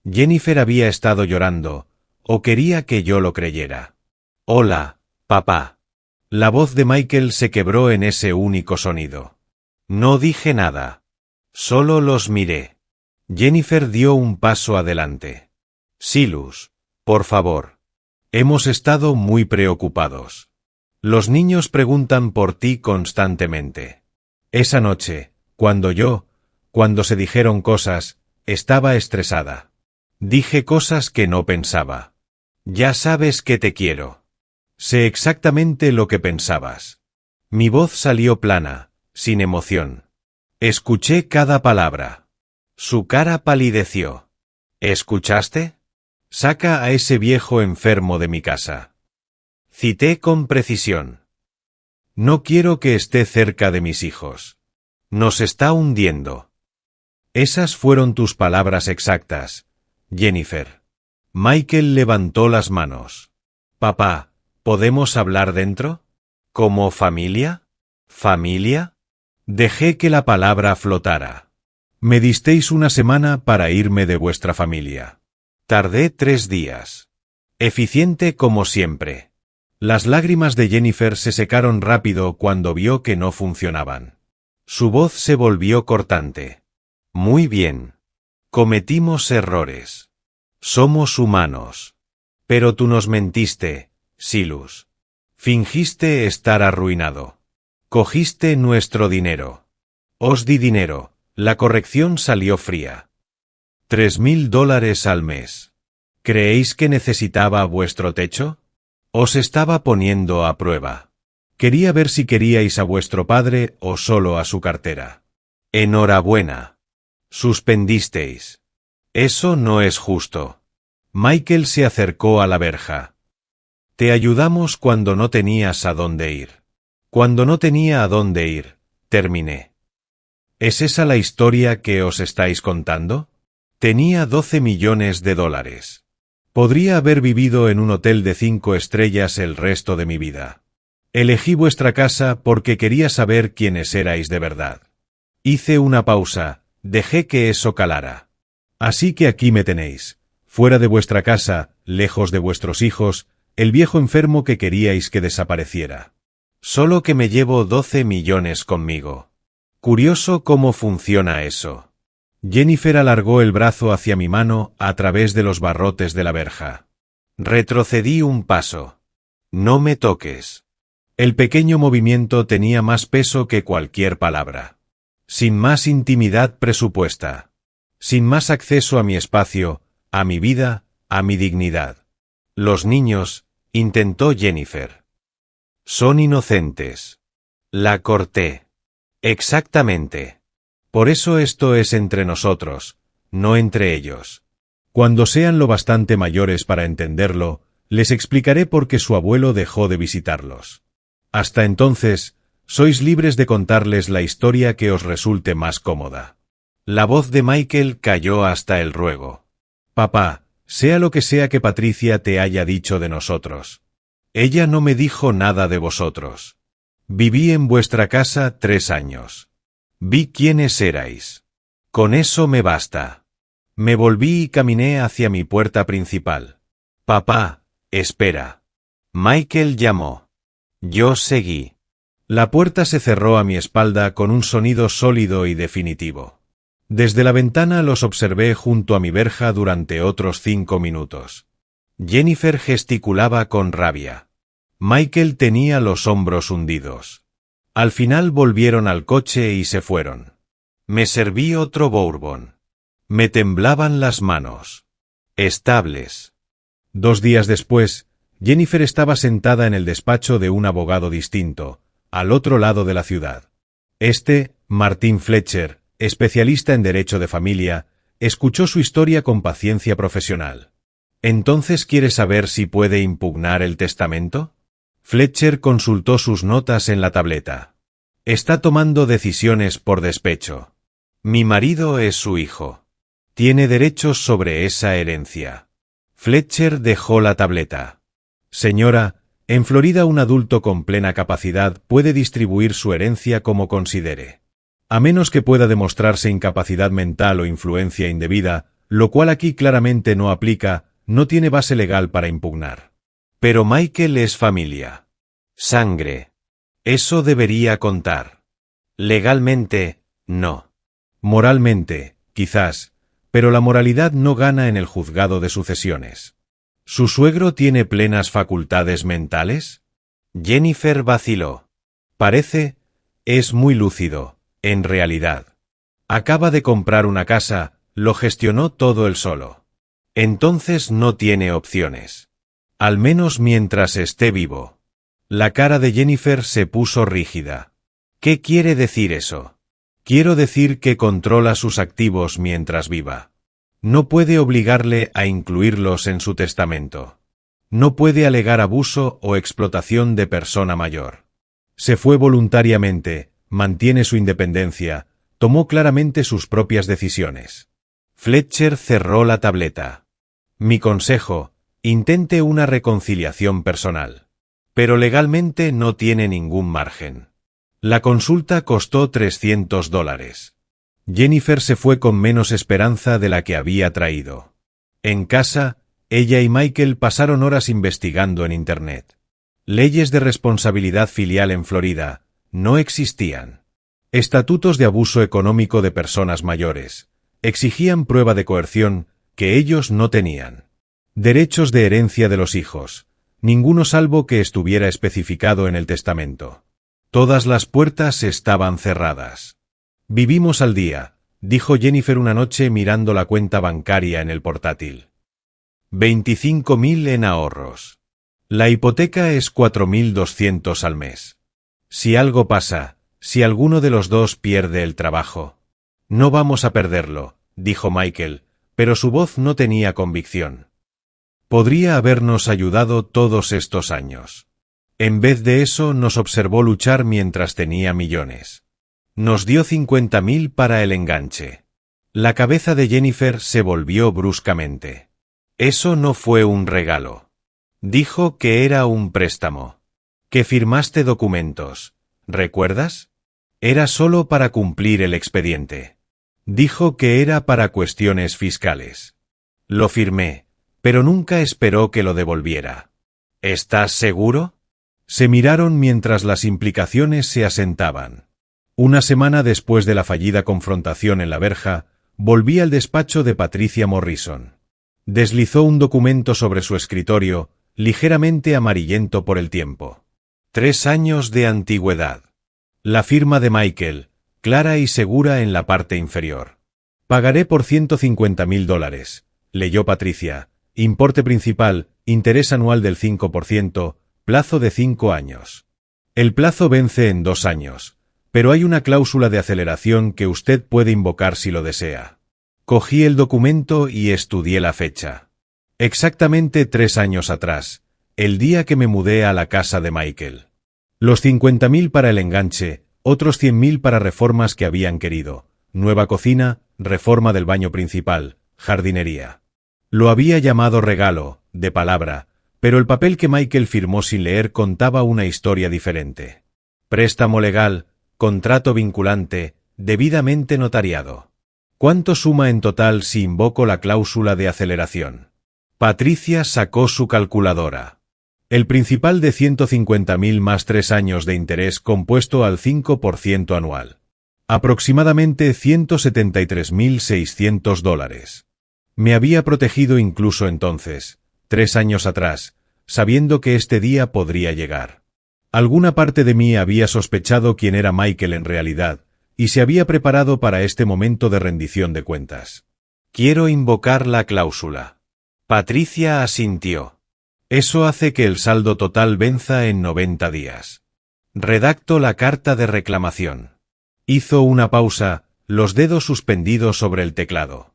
Jennifer había estado llorando, o quería que yo lo creyera. «Hola, papá». La voz de Michael se quebró en ese único sonido. No dije nada. Solo los miré. Jennifer dio un paso adelante. «Silas, por favor. Hemos estado muy preocupados. Los niños preguntan por ti constantemente». Esa noche, cuando se dijeron cosas, estaba estresada. Dije cosas que no pensaba. Ya sabes que te quiero. Sé exactamente lo que pensabas. Mi voz salió plana, sin emoción. Escuché cada palabra. Su cara palideció. ¿Escuchaste? Saca a ese viejo enfermo de mi casa. Cité con precisión. No quiero que esté cerca de mis hijos. Nos está hundiendo. Esas fueron tus palabras exactas, Jennifer. Michael levantó las manos. Papá, ¿podemos hablar dentro? ¿Como familia? ¿Familia? Dejé que la palabra flotara. Me disteis una semana para irme de vuestra familia. Tardé 3 días. Eficiente como siempre. Las lágrimas de Jennifer se secaron rápido cuando vio que no funcionaban. Su voz se volvió cortante. Muy bien. Cometimos errores. Somos humanos. Pero tú nos mentiste, Silas. Fingiste estar arruinado. Cogiste nuestro dinero. Os di dinero. La corrección salió fría. $3,000 al mes. ¿Creéis que necesitaba vuestro techo? Os estaba poniendo a prueba. Quería ver si queríais a vuestro padre o solo a su cartera. Enhorabuena. Suspendisteis. Eso no es justo. Michael se acercó a la verja. Te ayudamos cuando no tenías a dónde ir. Cuando no tenía a dónde ir, terminé. ¿Es esa la historia que os estáis contando? Tenía $12 millones. Podría haber vivido en un hotel de 5 estrellas el resto de mi vida. Elegí vuestra casa porque quería saber quiénes erais de verdad. Hice una pausa, dejé que eso calara. Así que aquí me tenéis, fuera de vuestra casa, lejos de vuestros hijos, el viejo enfermo que queríais que desapareciera. Solo que me llevo 12 millones conmigo. Curioso cómo funciona eso. Jennifer alargó el brazo hacia mi mano a través de los barrotes de la verja. Retrocedí un paso. No me toques. El pequeño movimiento tenía más peso que cualquier palabra. Sin más intimidad presupuesta. Sin más acceso a mi espacio, a mi vida, a mi dignidad. Los niños, intentó Jennifer. Son inocentes. La corté. Exactamente. Por eso esto es entre nosotros, no entre ellos. Cuando sean lo bastante mayores para entenderlo, les explicaré por qué su abuelo dejó de visitarlos. Hasta entonces, sois libres de contarles la historia que os resulte más cómoda. La voz de Michael cayó hasta el ruego. Papá, sea lo que sea que Patricia te haya dicho de nosotros. Ella no me dijo nada de vosotros. Viví en vuestra casa 3 años. Vi quiénes erais. Con eso me basta. Me volví y caminé hacia mi puerta principal. Papá, espera. Michael llamó. Yo seguí. La puerta se cerró a mi espalda con un sonido sólido y definitivo. Desde la ventana los observé junto a mi verja durante otros 5 minutos. Jennifer gesticulaba con rabia. Michael tenía los hombros hundidos. Al final volvieron al coche y se fueron. Me serví otro bourbon. Me temblaban las manos. Estables. 2 días después, Jennifer estaba sentada en el despacho de un abogado distinto, al otro lado de la ciudad. Martin Fletcher, especialista en derecho de familia, escuchó su historia con paciencia profesional. ¿Entonces quiere saber si puede impugnar el testamento? Fletcher consultó sus notas en la tableta. Está tomando decisiones por despecho. Mi marido es su hijo. Tiene derechos sobre esa herencia. Fletcher dejó la tableta. Señora, en Florida un adulto con plena capacidad puede distribuir su herencia como considere. A menos que pueda demostrarse incapacidad mental o influencia indebida, lo cual aquí claramente no aplica, no tiene base legal para impugnar. Pero Michael es familia. Sangre. Eso debería contar. Legalmente, no. Moralmente, quizás, pero la moralidad no gana en el juzgado de sucesiones. ¿Su suegro tiene plenas facultades mentales? Jennifer vaciló. Es muy lúcido, en realidad. Acaba de comprar una casa, lo gestionó todo él solo. Entonces no tiene opciones. Al menos mientras esté vivo. La cara de Jennifer se puso rígida. ¿Qué quiere decir eso? Quiero decir que controla sus activos mientras viva. No puede obligarle a incluirlos en su testamento. No puede alegar abuso o explotación de persona mayor. Se fue voluntariamente, mantiene su independencia, tomó claramente sus propias decisiones. Fletcher cerró la tableta. Mi consejo, intente una reconciliación personal. Pero legalmente no tiene ningún margen. La consulta costó $300. Jennifer se fue con menos esperanza de la que había traído. En casa, ella y Michael pasaron horas investigando en Internet. Leyes de responsabilidad filial en Florida no existían. Estatutos de abuso económico de personas mayores exigían prueba de coerción que ellos no tenían. Derechos de herencia de los hijos, ninguno salvo que estuviera especificado en el testamento. Todas las puertas estaban cerradas. Vivimos al día, dijo Jennifer una noche mirando la cuenta bancaria en el portátil. 25.000 en ahorros. La hipoteca es 4.200 al mes. Si algo pasa, si alguno de los dos pierde el trabajo. No vamos a perderlo, dijo Michael, pero su voz no tenía convicción. Podría habernos ayudado todos estos años. En vez de eso nos observó luchar mientras tenía millones. Nos dio 50.000 para el enganche. La cabeza de Jennifer se volvió bruscamente. Eso no fue un regalo. Dijo que era un préstamo. Que firmaste documentos, ¿recuerdas? Era solo para cumplir el expediente. Dijo que era para cuestiones fiscales. Lo firmé, pero nunca esperó que lo devolviera. ¿Estás seguro? Se miraron mientras las implicaciones se asentaban. Una semana después de la fallida confrontación en la verja, volví al despacho de Patricia Morrison. Deslizó un documento sobre su escritorio, ligeramente amarillento por el tiempo. 3 años de antigüedad. La firma de Michael, clara y segura en la parte inferior. Pagaré por $150.000, leyó Patricia. Importe principal, interés anual del 5%, plazo de 5 años. El plazo vence en 2 años, pero hay una cláusula de aceleración que usted puede invocar si lo desea. Cogí el documento y estudié la fecha. Exactamente 3 años atrás, el día que me mudé a la casa de Michael. Los 50.000 para el enganche, otros 100.000 para reformas que habían querido. Nueva cocina, reforma del baño principal, jardinería. Lo había llamado regalo, de palabra, pero el papel que Michael firmó sin leer contaba una historia diferente. Préstamo legal, contrato vinculante, debidamente notariado. ¿Cuánto suma en total si invoco la cláusula de aceleración? Patricia sacó su calculadora. El principal de 150.000 más 3 años de interés compuesto al 5% anual. Aproximadamente $173.600. Me había protegido incluso entonces, 3 años atrás, sabiendo que este día podría llegar. Alguna parte de mí había sospechado quién era Michael en realidad, y se había preparado para este momento de rendición de cuentas. Quiero invocar la cláusula. Patricia asintió. Eso hace que el saldo total venza en 90 días. Redacto la carta de reclamación. Hizo una pausa, los dedos suspendidos sobre el teclado.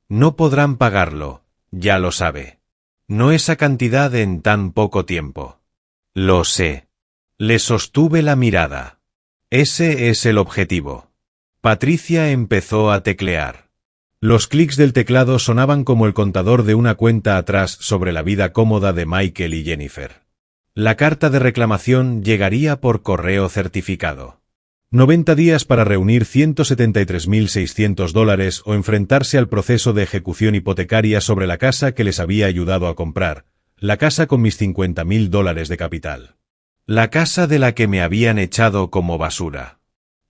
No podrán pagarlo, ya lo sabe. No esa cantidad en tan poco tiempo. Lo sé. Le sostuve la mirada. Ese es el objetivo. Patricia empezó a teclear. Los clics del teclado sonaban como el contador de una cuenta atrás sobre la vida cómoda de Michael y Jennifer. La carta de reclamación llegaría por correo certificado. 90 días para reunir $173.600 o enfrentarse al proceso de ejecución hipotecaria sobre la casa que les había ayudado a comprar, la casa con mis $50.000 de capital. La casa de la que me habían echado como basura.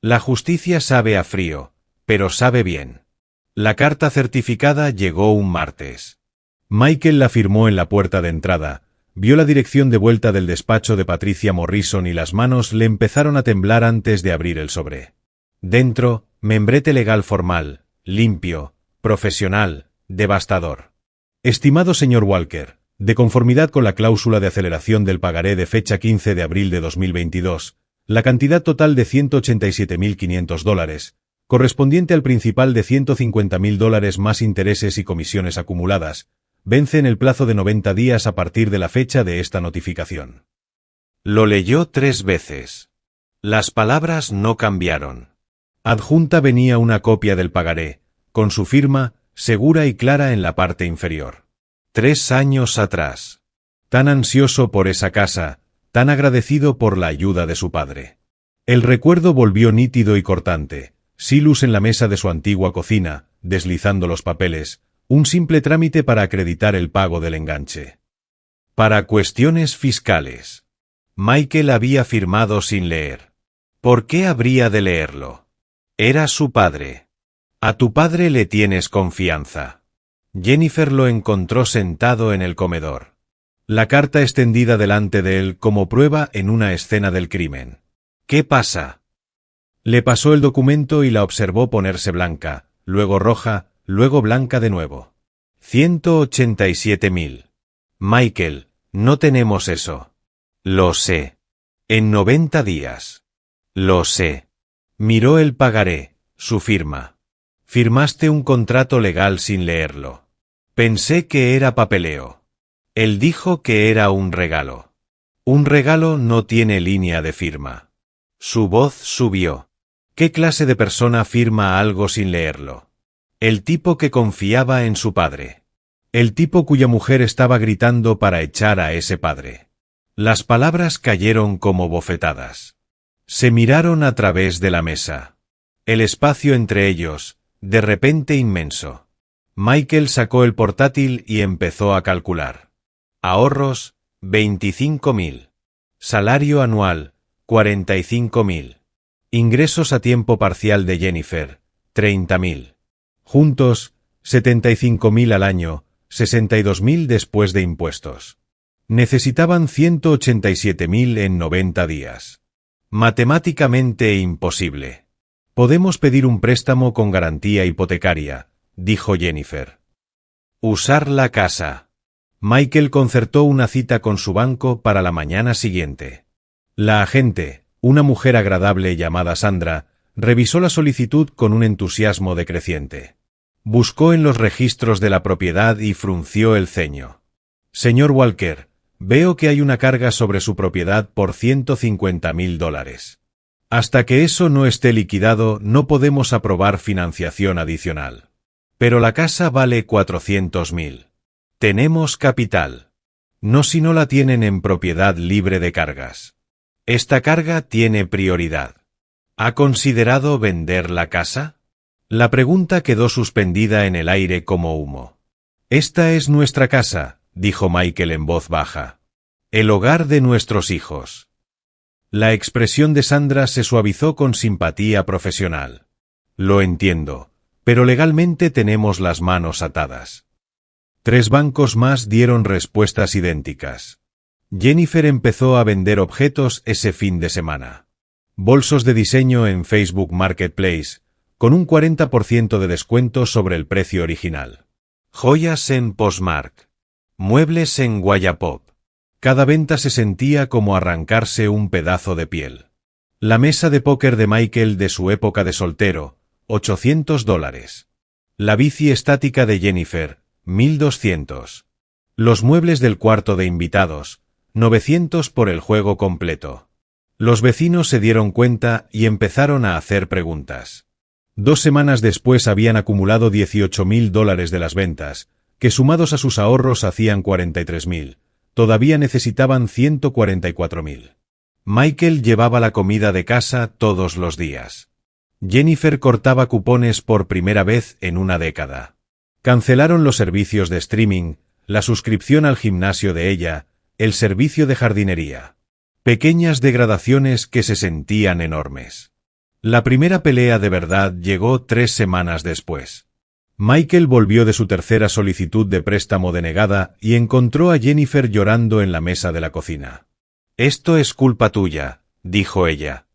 La justicia sabe a frío, pero sabe bien. La carta certificada llegó un martes. Michael la firmó en la puerta de entrada, vio la dirección de vuelta del despacho de Patricia Morrison y las manos le empezaron a temblar antes de abrir el sobre. Dentro, membrete legal formal, limpio, profesional, devastador. Estimado señor Walker, de conformidad con la cláusula de aceleración del pagaré de fecha 15 de abril de 2022, la cantidad total de $187.500, correspondiente al principal de $150.000 más intereses y comisiones acumuladas, vence en el plazo de 90 días a partir de la fecha de esta notificación. Lo leyó 3 veces. Las palabras no cambiaron. Adjunta venía una copia del pagaré, con su firma, segura y clara en la parte inferior. 3 años atrás. Tan ansioso por esa casa, tan agradecido por la ayuda de su padre. El recuerdo volvió nítido y cortante, silus en la mesa de su antigua cocina, deslizando los papeles, un simple trámite para acreditar el pago del enganche. Para cuestiones fiscales. Michael había firmado sin leer. ¿Por qué habría de leerlo? Era su padre. A tu padre le tienes confianza. Jennifer lo encontró sentado en el comedor. La carta extendida delante de él como prueba en una escena del crimen. ¿Qué pasa? Le pasó el documento y la observó ponerse blanca, luego roja, luego blanca de nuevo. 187.000. Michael, no tenemos eso. Lo sé. En 90 días. Lo sé. Miró el pagaré, su firma. Firmaste un contrato legal sin leerlo. Pensé que era papeleo. Él dijo que era un regalo. Un regalo no tiene línea de firma. Su voz subió. ¿Qué clase de persona firma algo sin leerlo? El tipo que confiaba en su padre. El tipo cuya mujer estaba gritando para echar a ese padre. Las palabras cayeron como bofetadas. Se miraron a través de la mesa. El espacio entre ellos, de repente inmenso. Michael sacó el portátil y empezó a calcular. Ahorros, 25.000. Salario anual, 45.000. Ingresos a tiempo parcial de Jennifer, 30.000. Juntos, 75.000 al año, 62.000 después de impuestos. Necesitaban 187.000 en 90 días. Matemáticamente imposible. Podemos pedir un préstamo con garantía hipotecaria, dijo Jennifer. Usar la casa. Michael concertó una cita con su banco para la mañana siguiente. La agente, una mujer agradable llamada Sandra, revisó la solicitud con un entusiasmo decreciente. Buscó en los registros de la propiedad y frunció el ceño. Señor Walker, veo que hay una carga sobre su propiedad por $150.000. Hasta que eso no esté liquidado, no podemos aprobar financiación adicional. Pero la casa vale 400.000. Tenemos capital. No si no la tienen en propiedad libre de cargas. Esta carga tiene prioridad. ¿Ha considerado vender la casa? La pregunta quedó suspendida en el aire como humo. Esta es nuestra casa, dijo Michael en voz baja. El hogar de nuestros hijos. La expresión de Sandra se suavizó con simpatía profesional. Lo entiendo, pero legalmente tenemos las manos atadas. 3 bancos más dieron respuestas idénticas. Jennifer empezó a vender objetos ese fin de semana. Bolsos de diseño en Facebook Marketplace, con un 40% de descuento sobre el precio original. Joyas en Postmark. Muebles en Wallapop. Cada venta se sentía como arrancarse un pedazo de piel. La mesa de póker de Michael de su época de soltero, $800. La bici estática de Jennifer, $1,200. Los muebles del cuarto de invitados, $900 por el juego completo. Los vecinos se dieron cuenta y empezaron a hacer preguntas. 2 semanas después habían acumulado $18.000 de las ventas, que sumados a sus ahorros hacían 43.000. Todavía necesitaban 144.000. Michael llevaba la comida de casa todos los días. Jennifer cortaba cupones por primera vez en una década. Cancelaron los servicios de streaming, la suscripción al gimnasio de ella, el servicio de jardinería. Pequeñas degradaciones que se sentían enormes. La primera pelea de verdad llegó 3 semanas después. Michael volvió de su tercera solicitud de préstamo denegada y encontró a Jennifer llorando en la mesa de la cocina. «Esto es culpa tuya», dijo ella.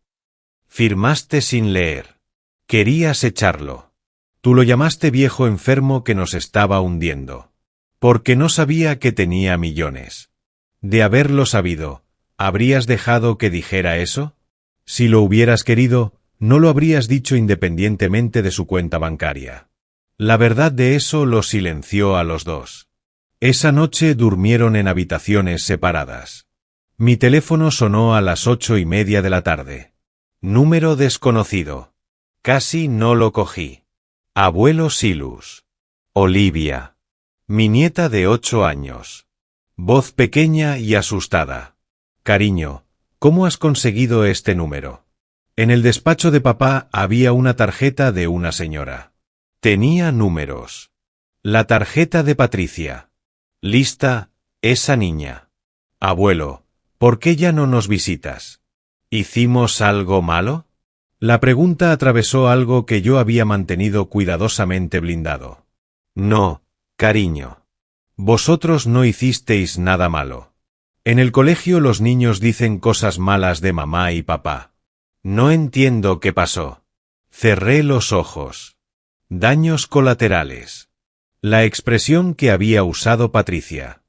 «Firmaste sin leer. Querías echarlo. Tú lo llamaste viejo enfermo que nos estaba hundiendo. Porque no sabía que tenía millones. De haberlo sabido, ¿habrías dejado que dijera eso? Si lo hubieras querido, no lo habrías dicho independientemente de su cuenta bancaria». La verdad de eso los silenció a los dos. Esa noche durmieron en habitaciones separadas. Mi teléfono sonó a las 8:30 de la tarde. Número desconocido. Casi no lo cogí. Abuelo Silus. Olivia. Mi nieta de 8 años. Voz pequeña y asustada. Cariño, ¿cómo has conseguido este número? En el despacho de papá había una tarjeta de una señora. Tenía números. La tarjeta de Patricia. Lista, esa niña. Abuelo, ¿por qué ya no nos visitas? ¿Hicimos algo malo? La pregunta atravesó algo que yo había mantenido cuidadosamente blindado. No, cariño. Vosotros no hicisteis nada malo. En el colegio los niños dicen cosas malas de mamá y papá. No entiendo qué pasó. Cerré los ojos. Daños colaterales. La expresión que había usado Patricia.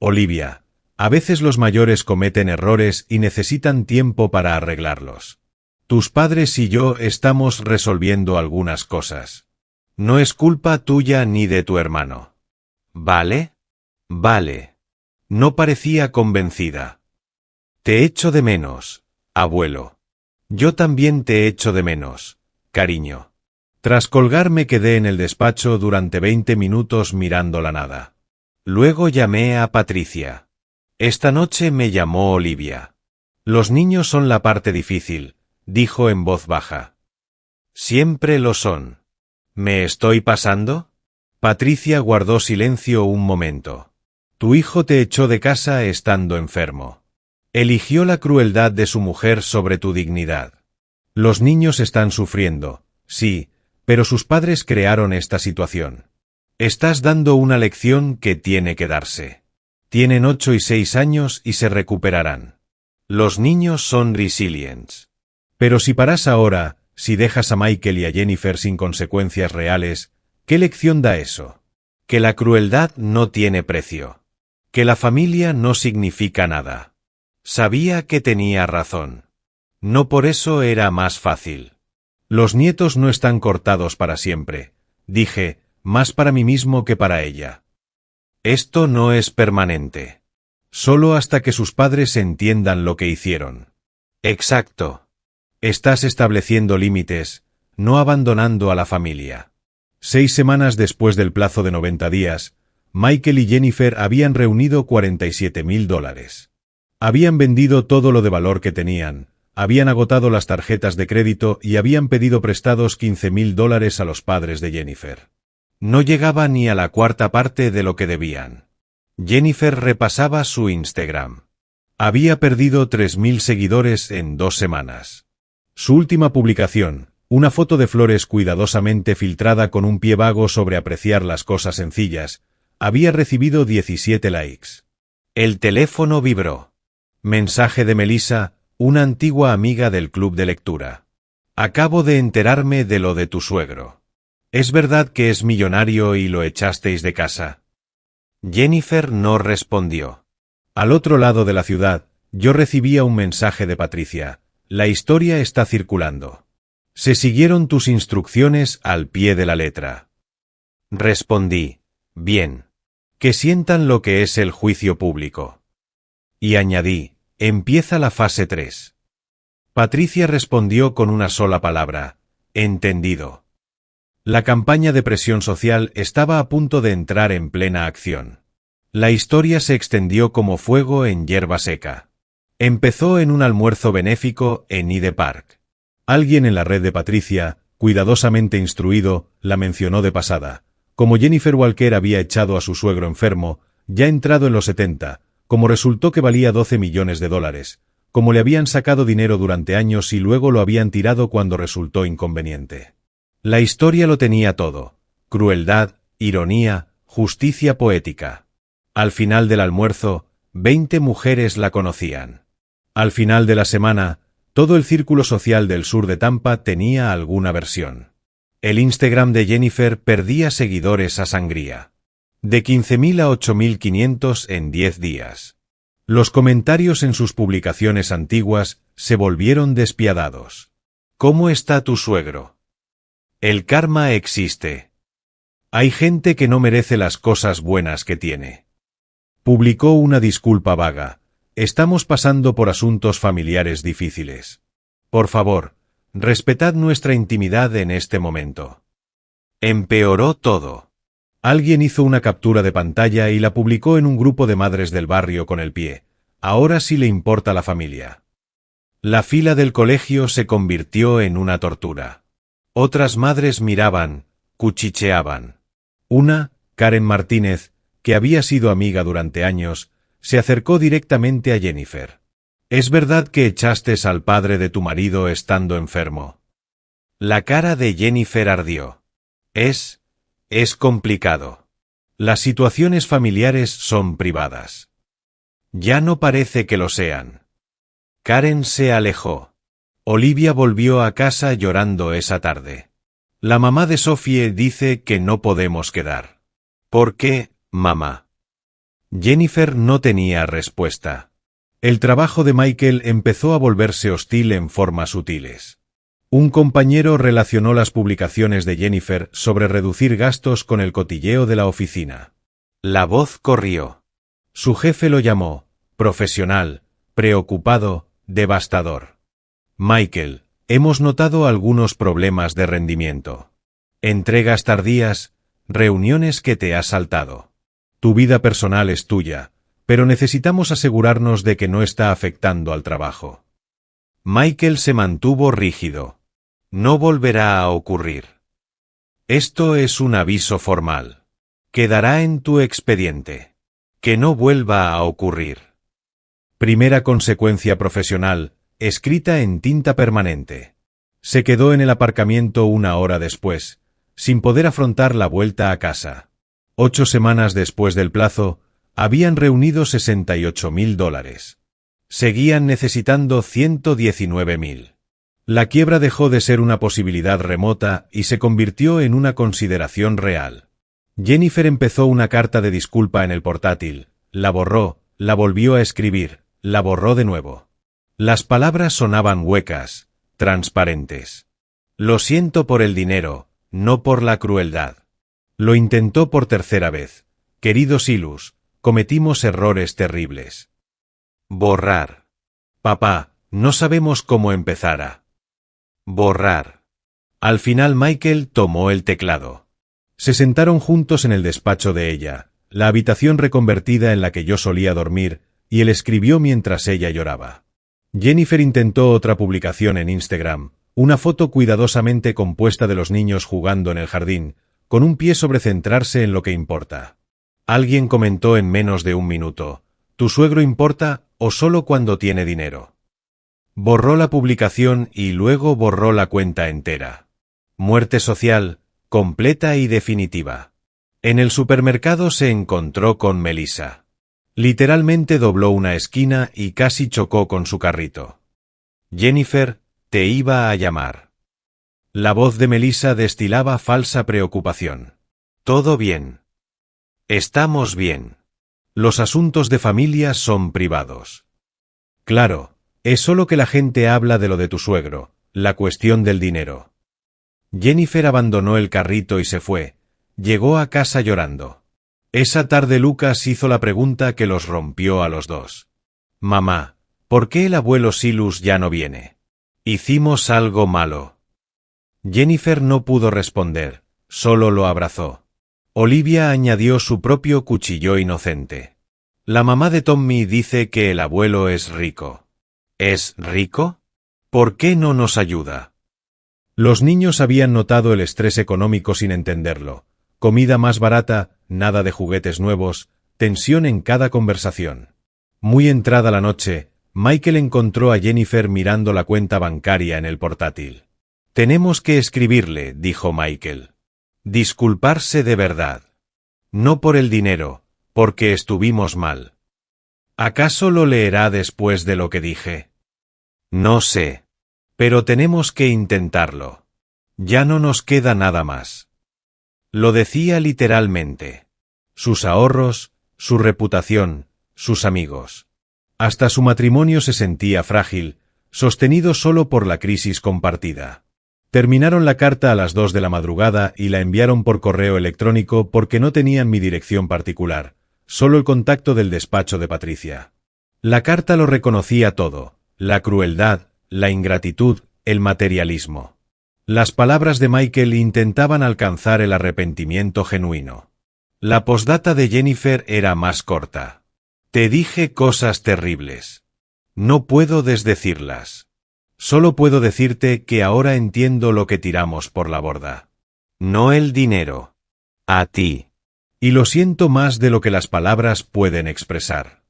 Olivia, a veces los mayores cometen errores y necesitan tiempo para arreglarlos. Tus padres y yo estamos resolviendo algunas cosas. No es culpa tuya ni de tu hermano. ¿Vale? Vale. No parecía convencida. Te echo de menos, abuelo. Yo también te echo de menos, cariño. Tras colgar me quedé en el despacho durante 20 minutos mirando la nada. Luego llamé a Patricia. Esta noche me llamó Olivia. Los niños son la parte difícil, dijo en voz baja. Siempre lo son. ¿Me estoy pasando? Patricia guardó silencio un momento. Tu hijo te echó de casa estando enfermo. Eligió la crueldad de su mujer sobre tu dignidad. Los niños están sufriendo, sí, pero sus padres crearon esta situación. Estás dando una lección que tiene que darse. Tienen 8 y 6 años y se recuperarán. Los niños son resilients. Pero si paras ahora, si dejas a Michael y a Jennifer sin consecuencias reales, ¿qué lección da eso? Que la crueldad no tiene precio. Que la familia no significa nada. Sabía que tenía razón. No por eso era más fácil. Los nietos no están cortados para siempre, dije, más para mí mismo que para ella. Esto no es permanente. Solo hasta que sus padres entiendan lo que hicieron. Exacto. Estás estableciendo límites, no abandonando a la familia. 6 semanas después del plazo de 90 días, Michael y Jennifer habían reunido $47.000. Habían vendido todo lo de valor que tenían. Habían agotado las tarjetas de crédito y habían pedido prestados $15.000 a los padres de Jennifer. No llegaba ni a la cuarta parte de lo que debían. Jennifer repasaba su Instagram. Había perdido 3.000 seguidores en 2 semanas. Su última publicación, una foto de flores cuidadosamente filtrada con un pie vago sobre apreciar las cosas sencillas, había recibido 17 likes. El teléfono vibró. Mensaje de Melissa, una antigua amiga del club de lectura. Acabo de enterarme de lo de tu suegro. ¿Es verdad que es millonario y lo echasteis de casa? Jennifer no respondió. Al otro lado de la ciudad, yo recibía un mensaje de Patricia. La historia está circulando. Se siguieron tus instrucciones al pie de la letra. Respondí, bien. Que sientan lo que es el juicio público. Y añadí, empieza la fase 3. Patricia respondió con una sola palabra: entendido. La campaña de presión social estaba a punto de entrar en plena acción. La historia se extendió como fuego en hierba seca. Empezó en un almuerzo benéfico en Hyde Park. Alguien en la red de Patricia, cuidadosamente instruido, la mencionó de pasada. Como Jennifer Walker había echado a su suegro enfermo, ya entrado en los 70, como resultó que valía $12 millones, como le habían sacado dinero durante años y luego lo habían tirado cuando resultó inconveniente. La historia lo tenía todo: crueldad, ironía, justicia poética. Al final del almuerzo, 20 mujeres la conocían. Al final de la semana, todo el círculo social del sur de Tampa tenía alguna versión. El Instagram de Jennifer perdía seguidores a sangría. De 15.000 a 8.500 en 10 días. Los comentarios en sus publicaciones antiguas se volvieron despiadados. ¿Cómo está tu suegro? El karma existe. Hay gente que no merece las cosas buenas que tiene. Publicó una disculpa vaga: estamos pasando por asuntos familiares difíciles. Por favor, respetad nuestra intimidad en este momento. Empeoró todo. Alguien hizo una captura de pantalla y la publicó en un grupo de madres del barrio con el pie: ahora sí le importa la familia. La fila del colegio se convirtió en una tortura. Otras madres miraban, cuchicheaban. Una, Karen Martínez, que había sido amiga durante años, se acercó directamente a Jennifer. ¿Es verdad que echaste al padre de tu marido estando enfermo? La cara de Jennifer ardió. Es complicado. Las situaciones familiares son privadas. Ya no parece que lo sean. Karen se alejó. Olivia volvió a casa llorando esa tarde. La mamá de Sophie dice que no podemos quedar. ¿Por qué, mamá? Jennifer no tenía respuesta. El trabajo de Michael empezó a volverse hostil en formas sutiles. Un compañero relacionó las publicaciones de Jennifer sobre reducir gastos con el cotilleo de la oficina. La voz corrió. Su jefe lo llamó profesional, preocupado, devastador. Michael, hemos notado algunos problemas de rendimiento. Entregas tardías, reuniones que te has saltado. Tu vida personal es tuya, pero necesitamos asegurarnos de que no está afectando al trabajo. Michael se mantuvo rígido. No volverá a ocurrir. Esto es un aviso formal. Quedará en tu expediente. Que no vuelva a ocurrir. Primera consecuencia profesional, escrita en tinta permanente. Se quedó en el aparcamiento una hora después, sin poder afrontar la vuelta a casa. 8 semanas después del plazo, habían reunido $68.000. Seguían necesitando $119.000. La quiebra dejó de ser una posibilidad remota y se convirtió en una consideración real. Jennifer empezó una carta de disculpa en el portátil, la borró, la volvió a escribir, la borró de nuevo. Las palabras sonaban huecas, transparentes. Lo siento por el dinero, no por la crueldad. Lo intentó por tercera vez. Querido Silas, cometimos errores terribles. Borrar. Papá, no sabemos cómo empezar. Borrar. Al final Michael tomó el teclado. Se sentaron juntos en el despacho de ella, la habitación reconvertida en la que yo solía dormir, y él escribió mientras ella lloraba. Jennifer intentó otra publicación en Instagram, una foto cuidadosamente compuesta de los niños jugando en el jardín, con un pie sobre centrarse en lo que importa. Alguien comentó en menos de un minuto: ¿tu suegro importa o solo cuando tiene dinero? Borró la publicación y luego borró la cuenta entera. Muerte social, completa y definitiva. En el supermercado se encontró con Melissa. Literalmente dobló una esquina y casi chocó con su carrito. Jennifer, te iba a llamar. La voz de Melissa destilaba falsa preocupación. Todo bien. Estamos bien. Los asuntos de familia son privados. Claro, es solo que la gente habla de lo de tu suegro, la cuestión del dinero. Jennifer abandonó el carrito y se fue. Llegó a casa llorando. Esa tarde Lucas hizo la pregunta que los rompió a los dos. Mamá, ¿por qué el abuelo Silas ya no viene? Hicimos algo malo. Jennifer no pudo responder, solo lo abrazó. Olivia añadió su propio cuchillo inocente. La mamá de Tommy dice que el abuelo es rico. ¿Es rico? ¿Por qué no nos ayuda? Los niños habían notado el estrés económico sin entenderlo. Comida más barata, nada de juguetes nuevos, tensión en cada conversación. Muy entrada la noche, Michael encontró a Jennifer mirando la cuenta bancaria en el portátil. Tenemos que escribirle, dijo Michael. Disculparse de verdad. No por el dinero, porque estuvimos mal. ¿Acaso lo leerá después de lo que dije? No sé. Pero tenemos que intentarlo. Ya no nos queda nada más. Lo decía literalmente. Sus ahorros, su reputación, sus amigos. Hasta su matrimonio se sentía frágil, sostenido solo por la crisis compartida. Terminaron la carta a las 2 de la madrugada y la enviaron por correo electrónico porque no tenían mi dirección particular, solo el contacto del despacho de Patricia. La carta lo reconocía todo, la crueldad, la ingratitud, el materialismo. Las palabras de Michael intentaban alcanzar el arrepentimiento genuino. La postdata de Jennifer era más corta. Te dije cosas terribles. No puedo desdecirlas. Solo puedo decirte que ahora entiendo lo que tiramos por la borda. No el dinero. A ti. Y lo siento más de lo que las palabras pueden expresar.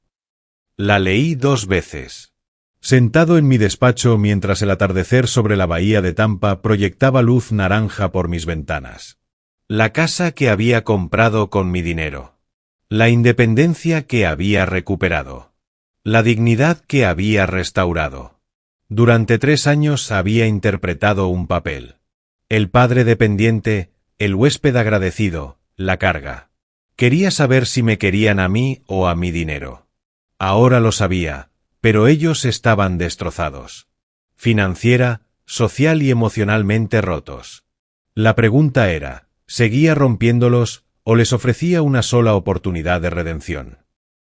La leí 2 veces. Sentado en mi despacho mientras el atardecer sobre la bahía de Tampa proyectaba luz naranja por mis ventanas. La casa que había comprado con mi dinero. La independencia que había recuperado. La dignidad que había restaurado. Durante 3 años había interpretado un papel. El padre dependiente, el huésped agradecido, la carga. Quería saber si me querían a mí o a mi dinero. Ahora lo sabía, pero ellos estaban destrozados. Financiera, social y emocionalmente rotos. La pregunta era, ¿seguía rompiéndolos o les ofrecía una sola oportunidad de redención?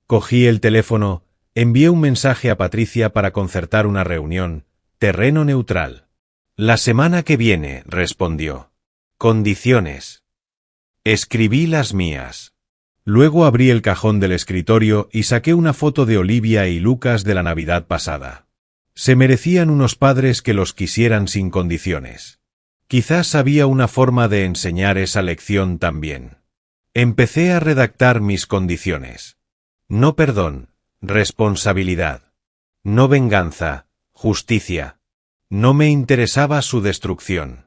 Cogí el teléfono, envié un mensaje a Patricia para concertar una reunión, terreno neutral. La semana que viene, respondió. Condiciones. Escribí las mías. Luego abrí el cajón del escritorio y saqué una foto de Olivia y Lucas de la Navidad pasada. Se merecían unos padres que los quisieran sin condiciones. Quizás había una forma de enseñar esa lección también. Empecé a redactar mis condiciones. No perdón. Responsabilidad. No venganza, justicia. No me interesaba su destrucción.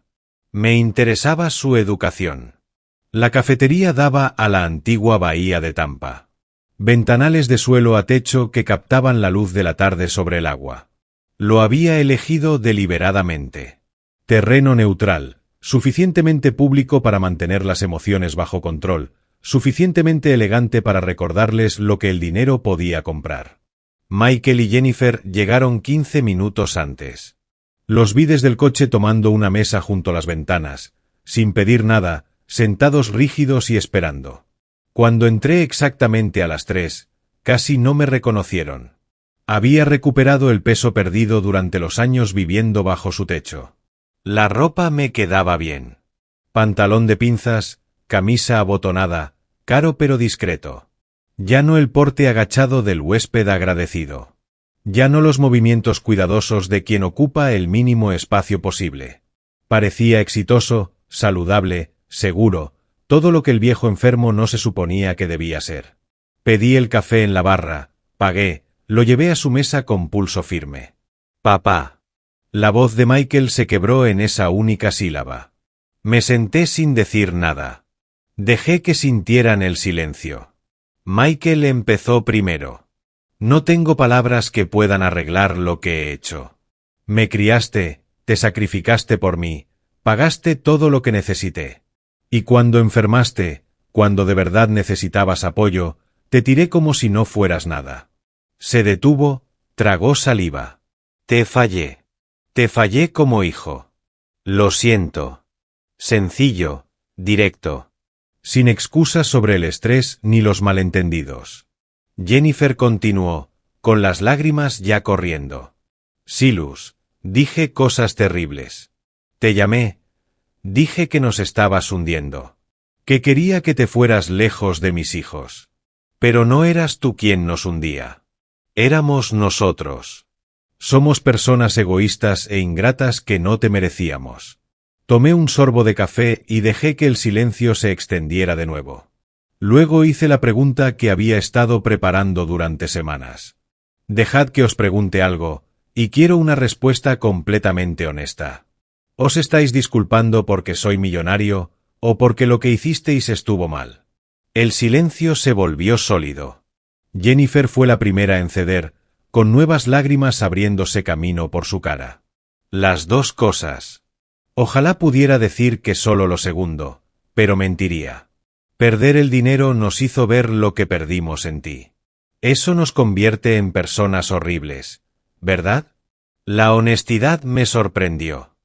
Me interesaba su educación. La cafetería daba a la antigua bahía de Tampa. Ventanales de suelo a techo que captaban la luz de la tarde sobre el agua. Lo había elegido deliberadamente. Terreno neutral, suficientemente público para mantener las emociones bajo control, suficientemente elegante para recordarles lo que el dinero podía comprar. Michael y Jennifer llegaron 15 minutos antes. Los vi desde el coche tomando una mesa junto a las ventanas, sin pedir nada, sentados rígidos y esperando. Cuando entré exactamente a las 3, casi no me reconocieron. Había recuperado el peso perdido durante los años viviendo bajo su techo. La ropa me quedaba bien. Pantalón de pinzas, camisa abotonada, caro pero discreto. Ya no el porte agachado del huésped agradecido. Ya no los movimientos cuidadosos de quien ocupa el mínimo espacio posible. Parecía exitoso, saludable, seguro, todo lo que el viejo enfermo no se suponía que debía ser. Pedí el café en la barra, pagué, lo llevé a su mesa con pulso firme. Papá. La voz de Michael se quebró en esa única sílaba. Me senté sin decir nada. Dejé que sintieran el silencio. Michael empezó primero. No tengo palabras que puedan arreglar lo que he hecho. Me criaste, te sacrificaste por mí, pagaste todo lo que necesité. Y cuando enfermaste, cuando de verdad necesitabas apoyo, te tiré como si no fueras nada. Se detuvo, tragó saliva. Te fallé. Te fallé como hijo. Lo siento. Sencillo, directo. Sin excusas sobre el estrés ni los malentendidos. Jennifer continuó, con las lágrimas ya corriendo. Silus, Dije cosas terribles. Te llamé. Dije que nos estabas hundiendo. Que quería que te fueras lejos de mis hijos. Pero no eras tú quien nos hundía. Éramos nosotros. Somos personas egoístas e ingratas que no te merecíamos. Tomé un sorbo de café y dejé que el silencio se extendiera de nuevo. Luego hice la pregunta que había estado preparando durante semanas. Dejad que os pregunte algo, y quiero una respuesta completamente honesta. ¿Os estáis disculpando porque soy millonario, o porque lo que hicisteis estuvo mal? El silencio se volvió sólido. Jennifer fue la primera en ceder, con nuevas lágrimas abriéndose camino por su cara. Las dos cosas. Ojalá pudiera decir que solo lo segundo, pero mentiría. Perder el dinero nos hizo ver lo que perdimos en ti. Eso nos convierte en personas horribles, ¿verdad? La honestidad me sorprendió.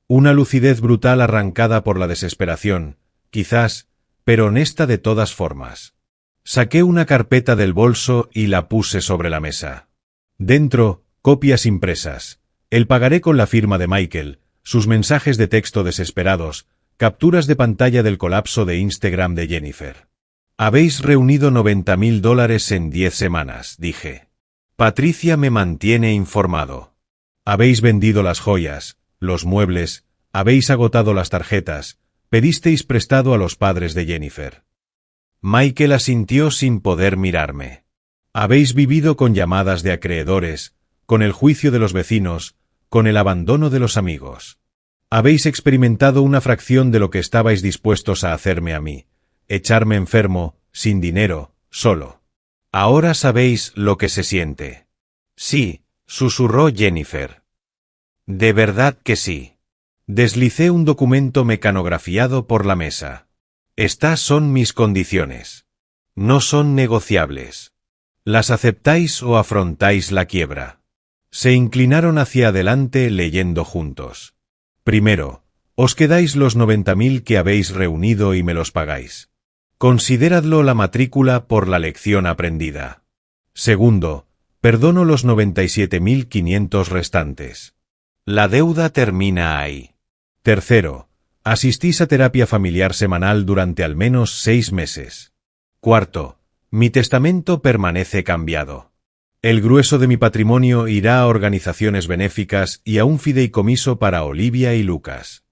Una lucidez brutal arrancada por la desesperación, quizás, pero honesta de todas formas. Saqué una carpeta del bolso y la puse sobre la mesa. Dentro, copias impresas, el pagaré con la firma de Michael, sus mensajes de texto desesperados, capturas de pantalla del colapso de Instagram de Jennifer. Habéis reunido $90.000 en 10 semanas, dije. Patricia me mantiene informado. Habéis vendido las joyas, los muebles, habéis agotado las tarjetas, pedisteis prestado a los padres de Jennifer. Michael asintió sin poder mirarme. Habéis vivido con llamadas de acreedores, con el juicio de los vecinos, con el abandono de los amigos. Habéis experimentado una fracción de lo que estabais dispuestos a hacerme a mí, echarme enfermo, sin dinero, solo. Ahora sabéis lo que se siente. Sí, susurró Jennifer. De verdad que sí. Deslicé un documento mecanografiado por la mesa. Estas son mis condiciones. No son negociables. ¿Las aceptáis o afrontáis la quiebra? Se inclinaron hacia adelante leyendo juntos. Primero, os quedáis los 90.000 que habéis reunido y me los pagáis. Consideradlo la matrícula por la lección aprendida. Segundo, perdono los 97.500 restantes. La deuda termina ahí. Tercero, asistís a terapia familiar semanal durante al menos 6 meses. Cuarto, mi testamento permanece cambiado. El grueso de mi patrimonio irá a organizaciones benéficas y a un fideicomiso para Olivia y Lucas.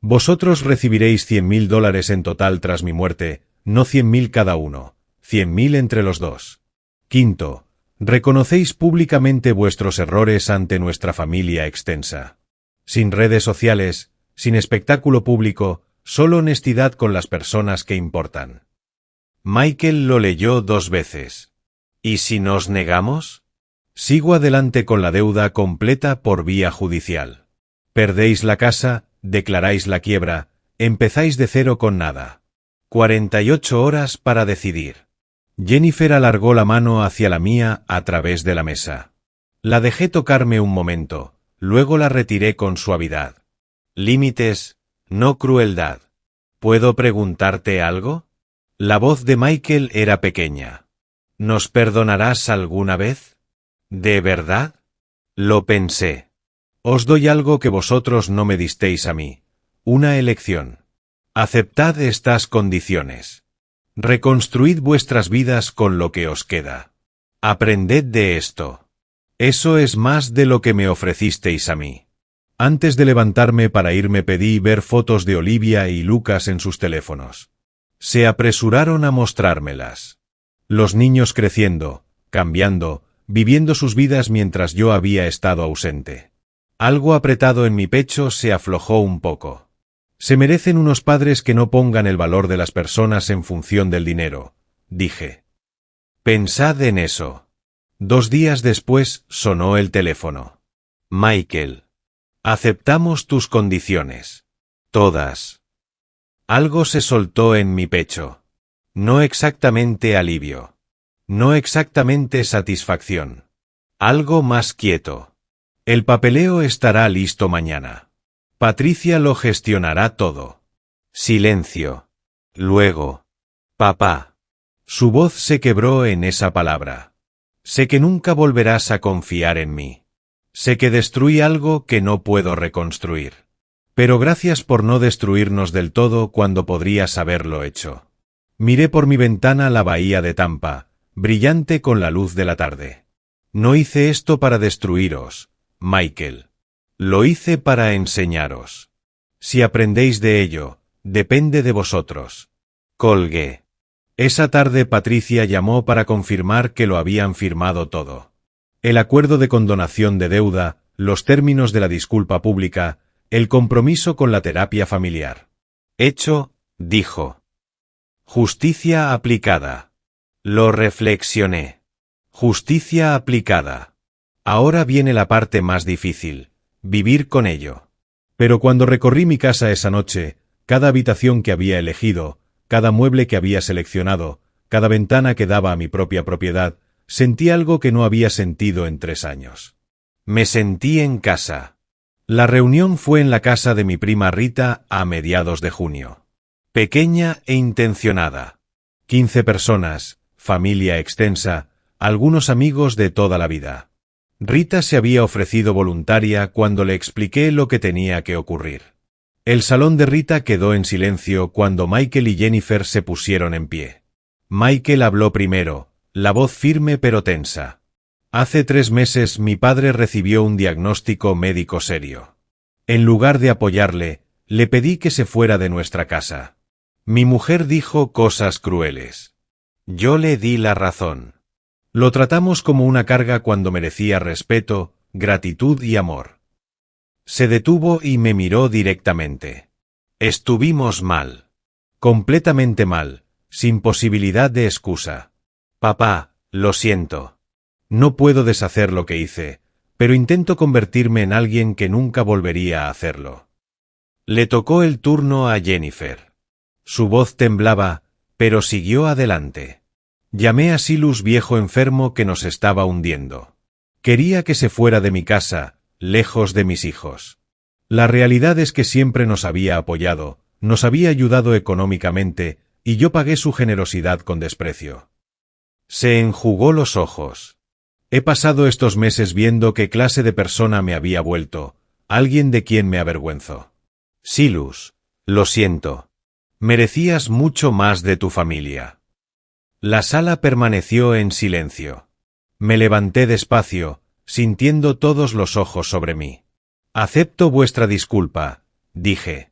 Vosotros recibiréis $100.000 en total tras mi muerte, no 100.000 cada uno, 100.000 entre los dos. Quinto, reconocéis públicamente vuestros errores ante nuestra familia extensa. Sin redes sociales, sin espectáculo público, solo honestidad con las personas que importan. Michael lo leyó 2 veces. ¿Y si nos negamos? Sigo adelante con la deuda completa por vía judicial. Perdéis la casa, declaráis la quiebra, empezáis de cero con nada. 48 horas para decidir. Jennifer alargó la mano hacia la mía a través de la mesa. La dejé tocarme un momento, luego la retiré con suavidad. Límites, no crueldad. ¿Puedo preguntarte algo? La voz de Michael era pequeña. ¿Nos perdonarás alguna vez? ¿De verdad? Lo pensé. Os doy algo que vosotros no me disteis a mí. Una elección. Aceptad estas condiciones. Reconstruid vuestras vidas con lo que os queda. Aprended de esto. Eso es más de lo que me ofrecisteis a mí. Antes de levantarme para irme pedí ver fotos de Olivia y Lucas en sus teléfonos. Se apresuraron a mostrármelas. Los niños creciendo, cambiando, viviendo sus vidas mientras yo había estado ausente. Algo apretado en mi pecho se aflojó un poco. Se merecen unos padres que no pongan el valor de las personas en función del dinero, dije. Pensad en eso. 2 días después sonó el teléfono. Michael. Aceptamos tus condiciones. Todas. Algo se soltó en mi pecho. No exactamente alivio. No exactamente satisfacción. Algo más quieto. El papeleo estará listo mañana. Patricia lo gestionará todo. Silencio. Luego. Papá. Su voz se quebró en esa palabra. Sé que nunca volverás a confiar en mí. Sé que destruí algo que no puedo reconstruir. Pero gracias por no destruirnos del todo cuando podrías haberlo hecho. Miré por mi ventana la bahía de Tampa, brillante con la luz de la tarde. No hice esto para destruiros, Michael. Lo hice para enseñaros. Si aprendéis de ello, depende de vosotros. Colgué. Esa tarde Patricia llamó para confirmar que lo habían firmado todo. El acuerdo de condonación de deuda, los términos de la disculpa pública, el compromiso con la terapia familiar. Hecho, dijo. Justicia aplicada. Lo reflexioné. Justicia aplicada. Ahora viene la parte más difícil, vivir con ello. Pero cuando recorrí mi casa esa noche, cada habitación que había elegido, cada mueble que había seleccionado, cada ventana que daba a mi propia propiedad, sentí algo que no había sentido en 3 años. Me sentí en casa. La reunión fue en la casa de mi prima Rita a mediados de junio. Pequeña e intencionada. 15 personas, familia extensa, algunos amigos de toda la vida. Rita se había ofrecido voluntaria cuando le expliqué lo que tenía que ocurrir. El salón de Rita quedó en silencio cuando Michael y Jennifer se pusieron en pie. Michael habló primero, la voz firme pero tensa. Hace 3 meses mi padre recibió un diagnóstico médico serio. En lugar de apoyarle, le pedí que se fuera de nuestra casa. Mi mujer dijo cosas crueles. Yo le di la razón. Lo tratamos como una carga cuando merecía respeto, gratitud y amor. Se detuvo y me miró directamente. Estuvimos mal. Completamente mal, sin posibilidad de excusa. Papá, lo siento. No puedo deshacer lo que hice, pero intento convertirme en alguien que nunca volvería a hacerlo. Le tocó el turno a Jennifer. Su voz temblaba, pero siguió adelante. Llamé a Silas, viejo enfermo que nos estaba hundiendo. Quería que se fuera de mi casa, lejos de mis hijos. La realidad es que siempre nos había apoyado, nos había ayudado económicamente, y yo pagué su generosidad con desprecio. Se enjugó los ojos. He pasado estos meses viendo qué clase de persona me había vuelto, alguien de quien me avergüenzo. Silas, lo siento. Merecías mucho más de tu familia. La sala permaneció en silencio. Me levanté despacio, sintiendo todos los ojos sobre mí. Acepto vuestra disculpa, dije.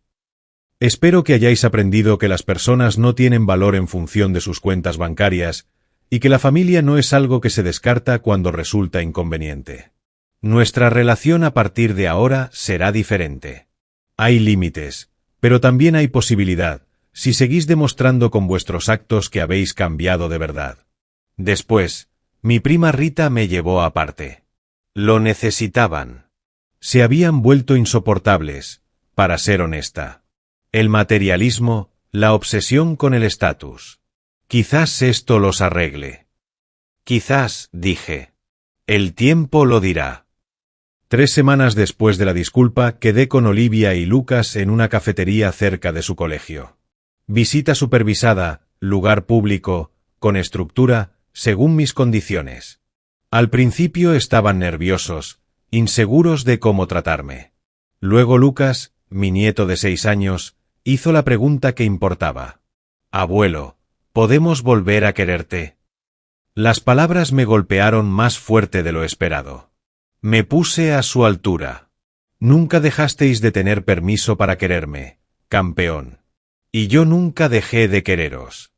Espero que hayáis aprendido que las personas no tienen valor en función de sus cuentas bancarias, y que la familia no es algo que se descarta cuando resulta inconveniente. Nuestra relación a partir de ahora será diferente. Hay límites, pero también hay posibilidad, si seguís demostrando con vuestros actos que habéis cambiado de verdad. Después, mi prima Rita me llevó aparte. Lo necesitaban. Se habían vuelto insoportables, para ser honesta. El materialismo, la obsesión con el estatus. Quizás esto los arregle. Quizás, dije. El tiempo lo dirá. 3 semanas después de la disculpa, quedé con Olivia y Lucas en una cafetería cerca de su colegio. Visita supervisada, lugar público, con estructura, según mis condiciones. Al principio estaban nerviosos, inseguros de cómo tratarme. Luego Lucas, mi nieto de 6 años, hizo la pregunta que importaba. Abuelo, ¿podemos volver a quererte? Las palabras me golpearon más fuerte de lo esperado. Me puse a su altura. Nunca dejasteis de tener permiso para quererme, campeón. Y yo nunca dejé de quereros.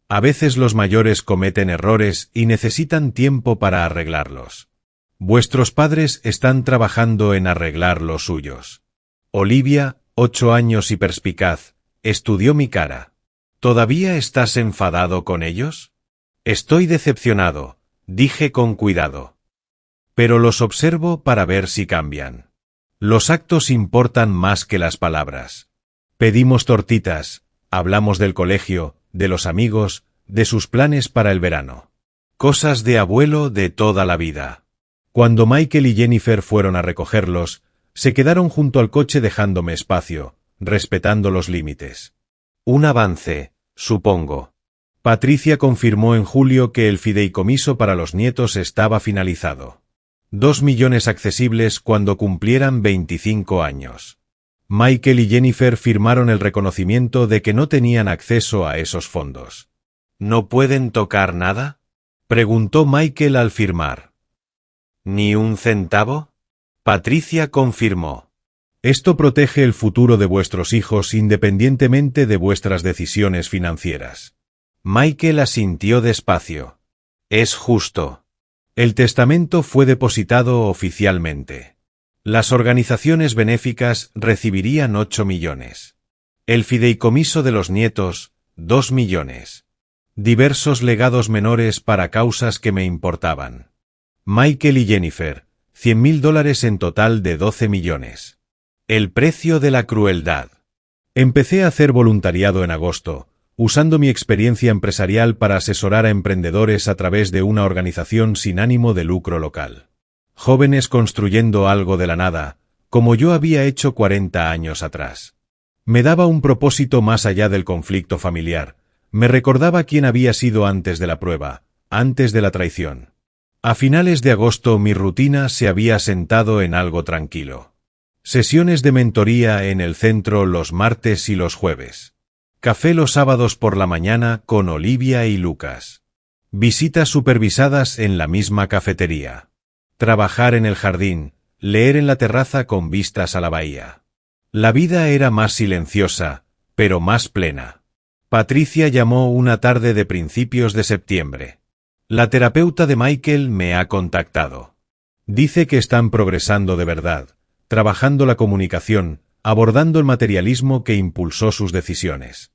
A veces los mayores cometen errores y necesitan tiempo para arreglarlos. Vuestros padres están trabajando en arreglar los suyos. Olivia, 8 años y perspicaz, estudió mi cara. ¿Todavía estás enfadado con ellos? Estoy decepcionado, dije con cuidado. Pero los observo para ver si cambian. Los actos importan más que las palabras. Pedimos tortitas, hablamos del colegio, de los amigos, de sus planes para el verano. Cosas de abuelo de toda la vida. Cuando Michael y Jennifer fueron a recogerlos, se quedaron junto al coche dejándome espacio, respetando los límites. Un avance, supongo. Patricia confirmó en julio que el fideicomiso para los nietos estaba finalizado. 2 millones accesibles cuando cumplieran 25 años. Michael y Jennifer firmaron el reconocimiento de que no tenían acceso a esos fondos. ¿No pueden tocar nada?, preguntó Michael al firmar. ¿Ni un centavo? Patricia confirmó. Esto protege el futuro de vuestros hijos independientemente de vuestras decisiones financieras. Michael asintió despacio. Es justo. El testamento fue depositado oficialmente. Las organizaciones benéficas recibirían 8 millones. El fideicomiso de los nietos, 2 millones. Diversos legados menores para causas que me importaban. Michael y Jennifer, $100.000 en total de 12 millones. El precio de la crueldad. Empecé a hacer voluntariado en agosto, usando mi experiencia empresarial para asesorar a emprendedores a través de una organización sin ánimo de lucro local. Jóvenes construyendo algo de la nada, como yo había hecho 40 años atrás. Me daba un propósito más allá del conflicto familiar, me recordaba quién había sido antes de la prueba, antes de la traición. A finales de agosto mi rutina se había asentado en algo tranquilo. Sesiones de mentoría en el centro los martes y los jueves. Café los sábados por la mañana con Olivia y Lucas. Visitas supervisadas en la misma cafetería. Trabajar en el jardín, leer en la terraza con vistas a la bahía. La vida era más silenciosa, pero más plena. Patricia llamó una tarde de principios de septiembre. La terapeuta de Michael me ha contactado. Dice que están progresando de verdad, trabajando la comunicación, abordando el materialismo que impulsó sus decisiones.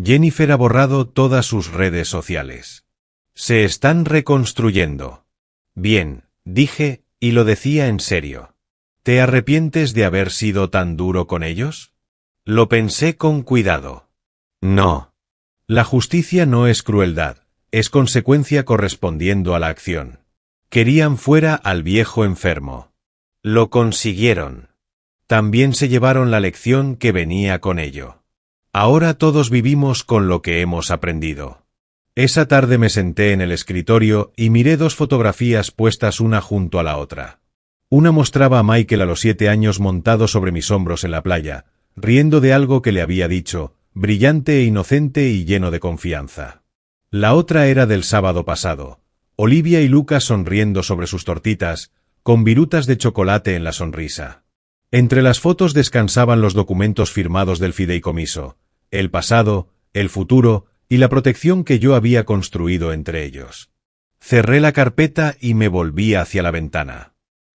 Jennifer ha borrado todas sus redes sociales. Se están reconstruyendo. Bien, dije, y lo decía en serio. ¿Te arrepientes de haber sido tan duro con ellos? Lo pensé con cuidado. No. La justicia no es crueldad, es consecuencia correspondiendo a la acción. Querían fuera al viejo enfermo. Lo consiguieron. También se llevaron la lección que venía con ello. Ahora todos vivimos con lo que hemos aprendido. Esa tarde me senté en el escritorio y miré 2 fotografías puestas una junto a la otra. Una mostraba a Michael a los 7 años montado sobre mis hombros en la playa, riendo de algo que le había dicho, brillante e inocente y lleno de confianza. La otra era del sábado pasado. Olivia y Lucas sonriendo sobre sus tortitas, con virutas de chocolate en la sonrisa. Entre las fotos descansaban los documentos firmados del fideicomiso, el pasado, el futuro y la protección que yo había construido entre ellos. Cerré la carpeta y me volví hacia la ventana.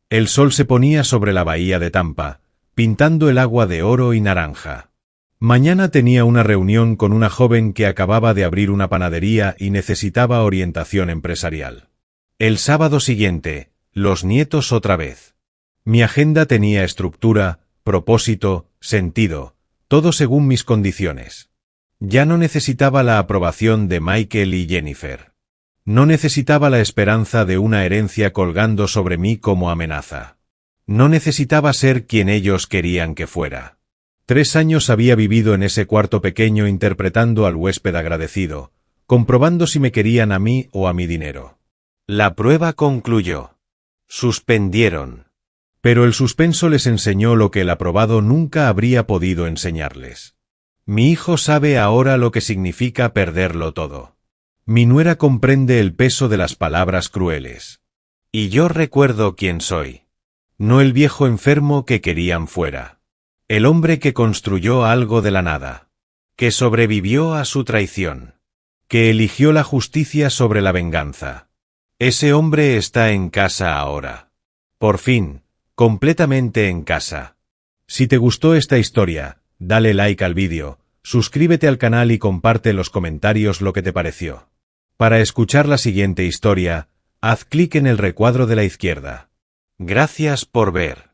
El sol se ponía sobre la bahía de Tampa, pintando el agua de oro y naranja. Mañana tenía una reunión con una joven que acababa de abrir una panadería y necesitaba orientación empresarial. El sábado siguiente, los nietos otra vez. Mi agenda tenía estructura, propósito, sentido, todo según mis condiciones. Ya no necesitaba la aprobación de Michael y Jennifer. No necesitaba la esperanza de una herencia colgando sobre mí como amenaza. No necesitaba ser quien ellos querían que fuera. 3 años había vivido en ese cuarto pequeño interpretando al huésped agradecido, comprobando si me querían a mí o a mi dinero. La prueba concluyó. Suspendieron. Pero el suspenso les enseñó lo que el aprobado nunca habría podido enseñarles. Mi hijo sabe ahora lo que significa perderlo todo. Mi nuera comprende el peso de las palabras crueles. Y yo recuerdo quién soy. No el viejo enfermo que querían fuera. El hombre que construyó algo de la nada. Que sobrevivió a su traición. Que eligió la justicia sobre la venganza. Ese hombre está en casa ahora. Por fin, completamente en casa. Si te gustó esta historia, dale like al vídeo, suscríbete al canal y comparte en los comentarios lo que te pareció. Para escuchar la siguiente historia, haz clic en el recuadro de la izquierda. Gracias por ver.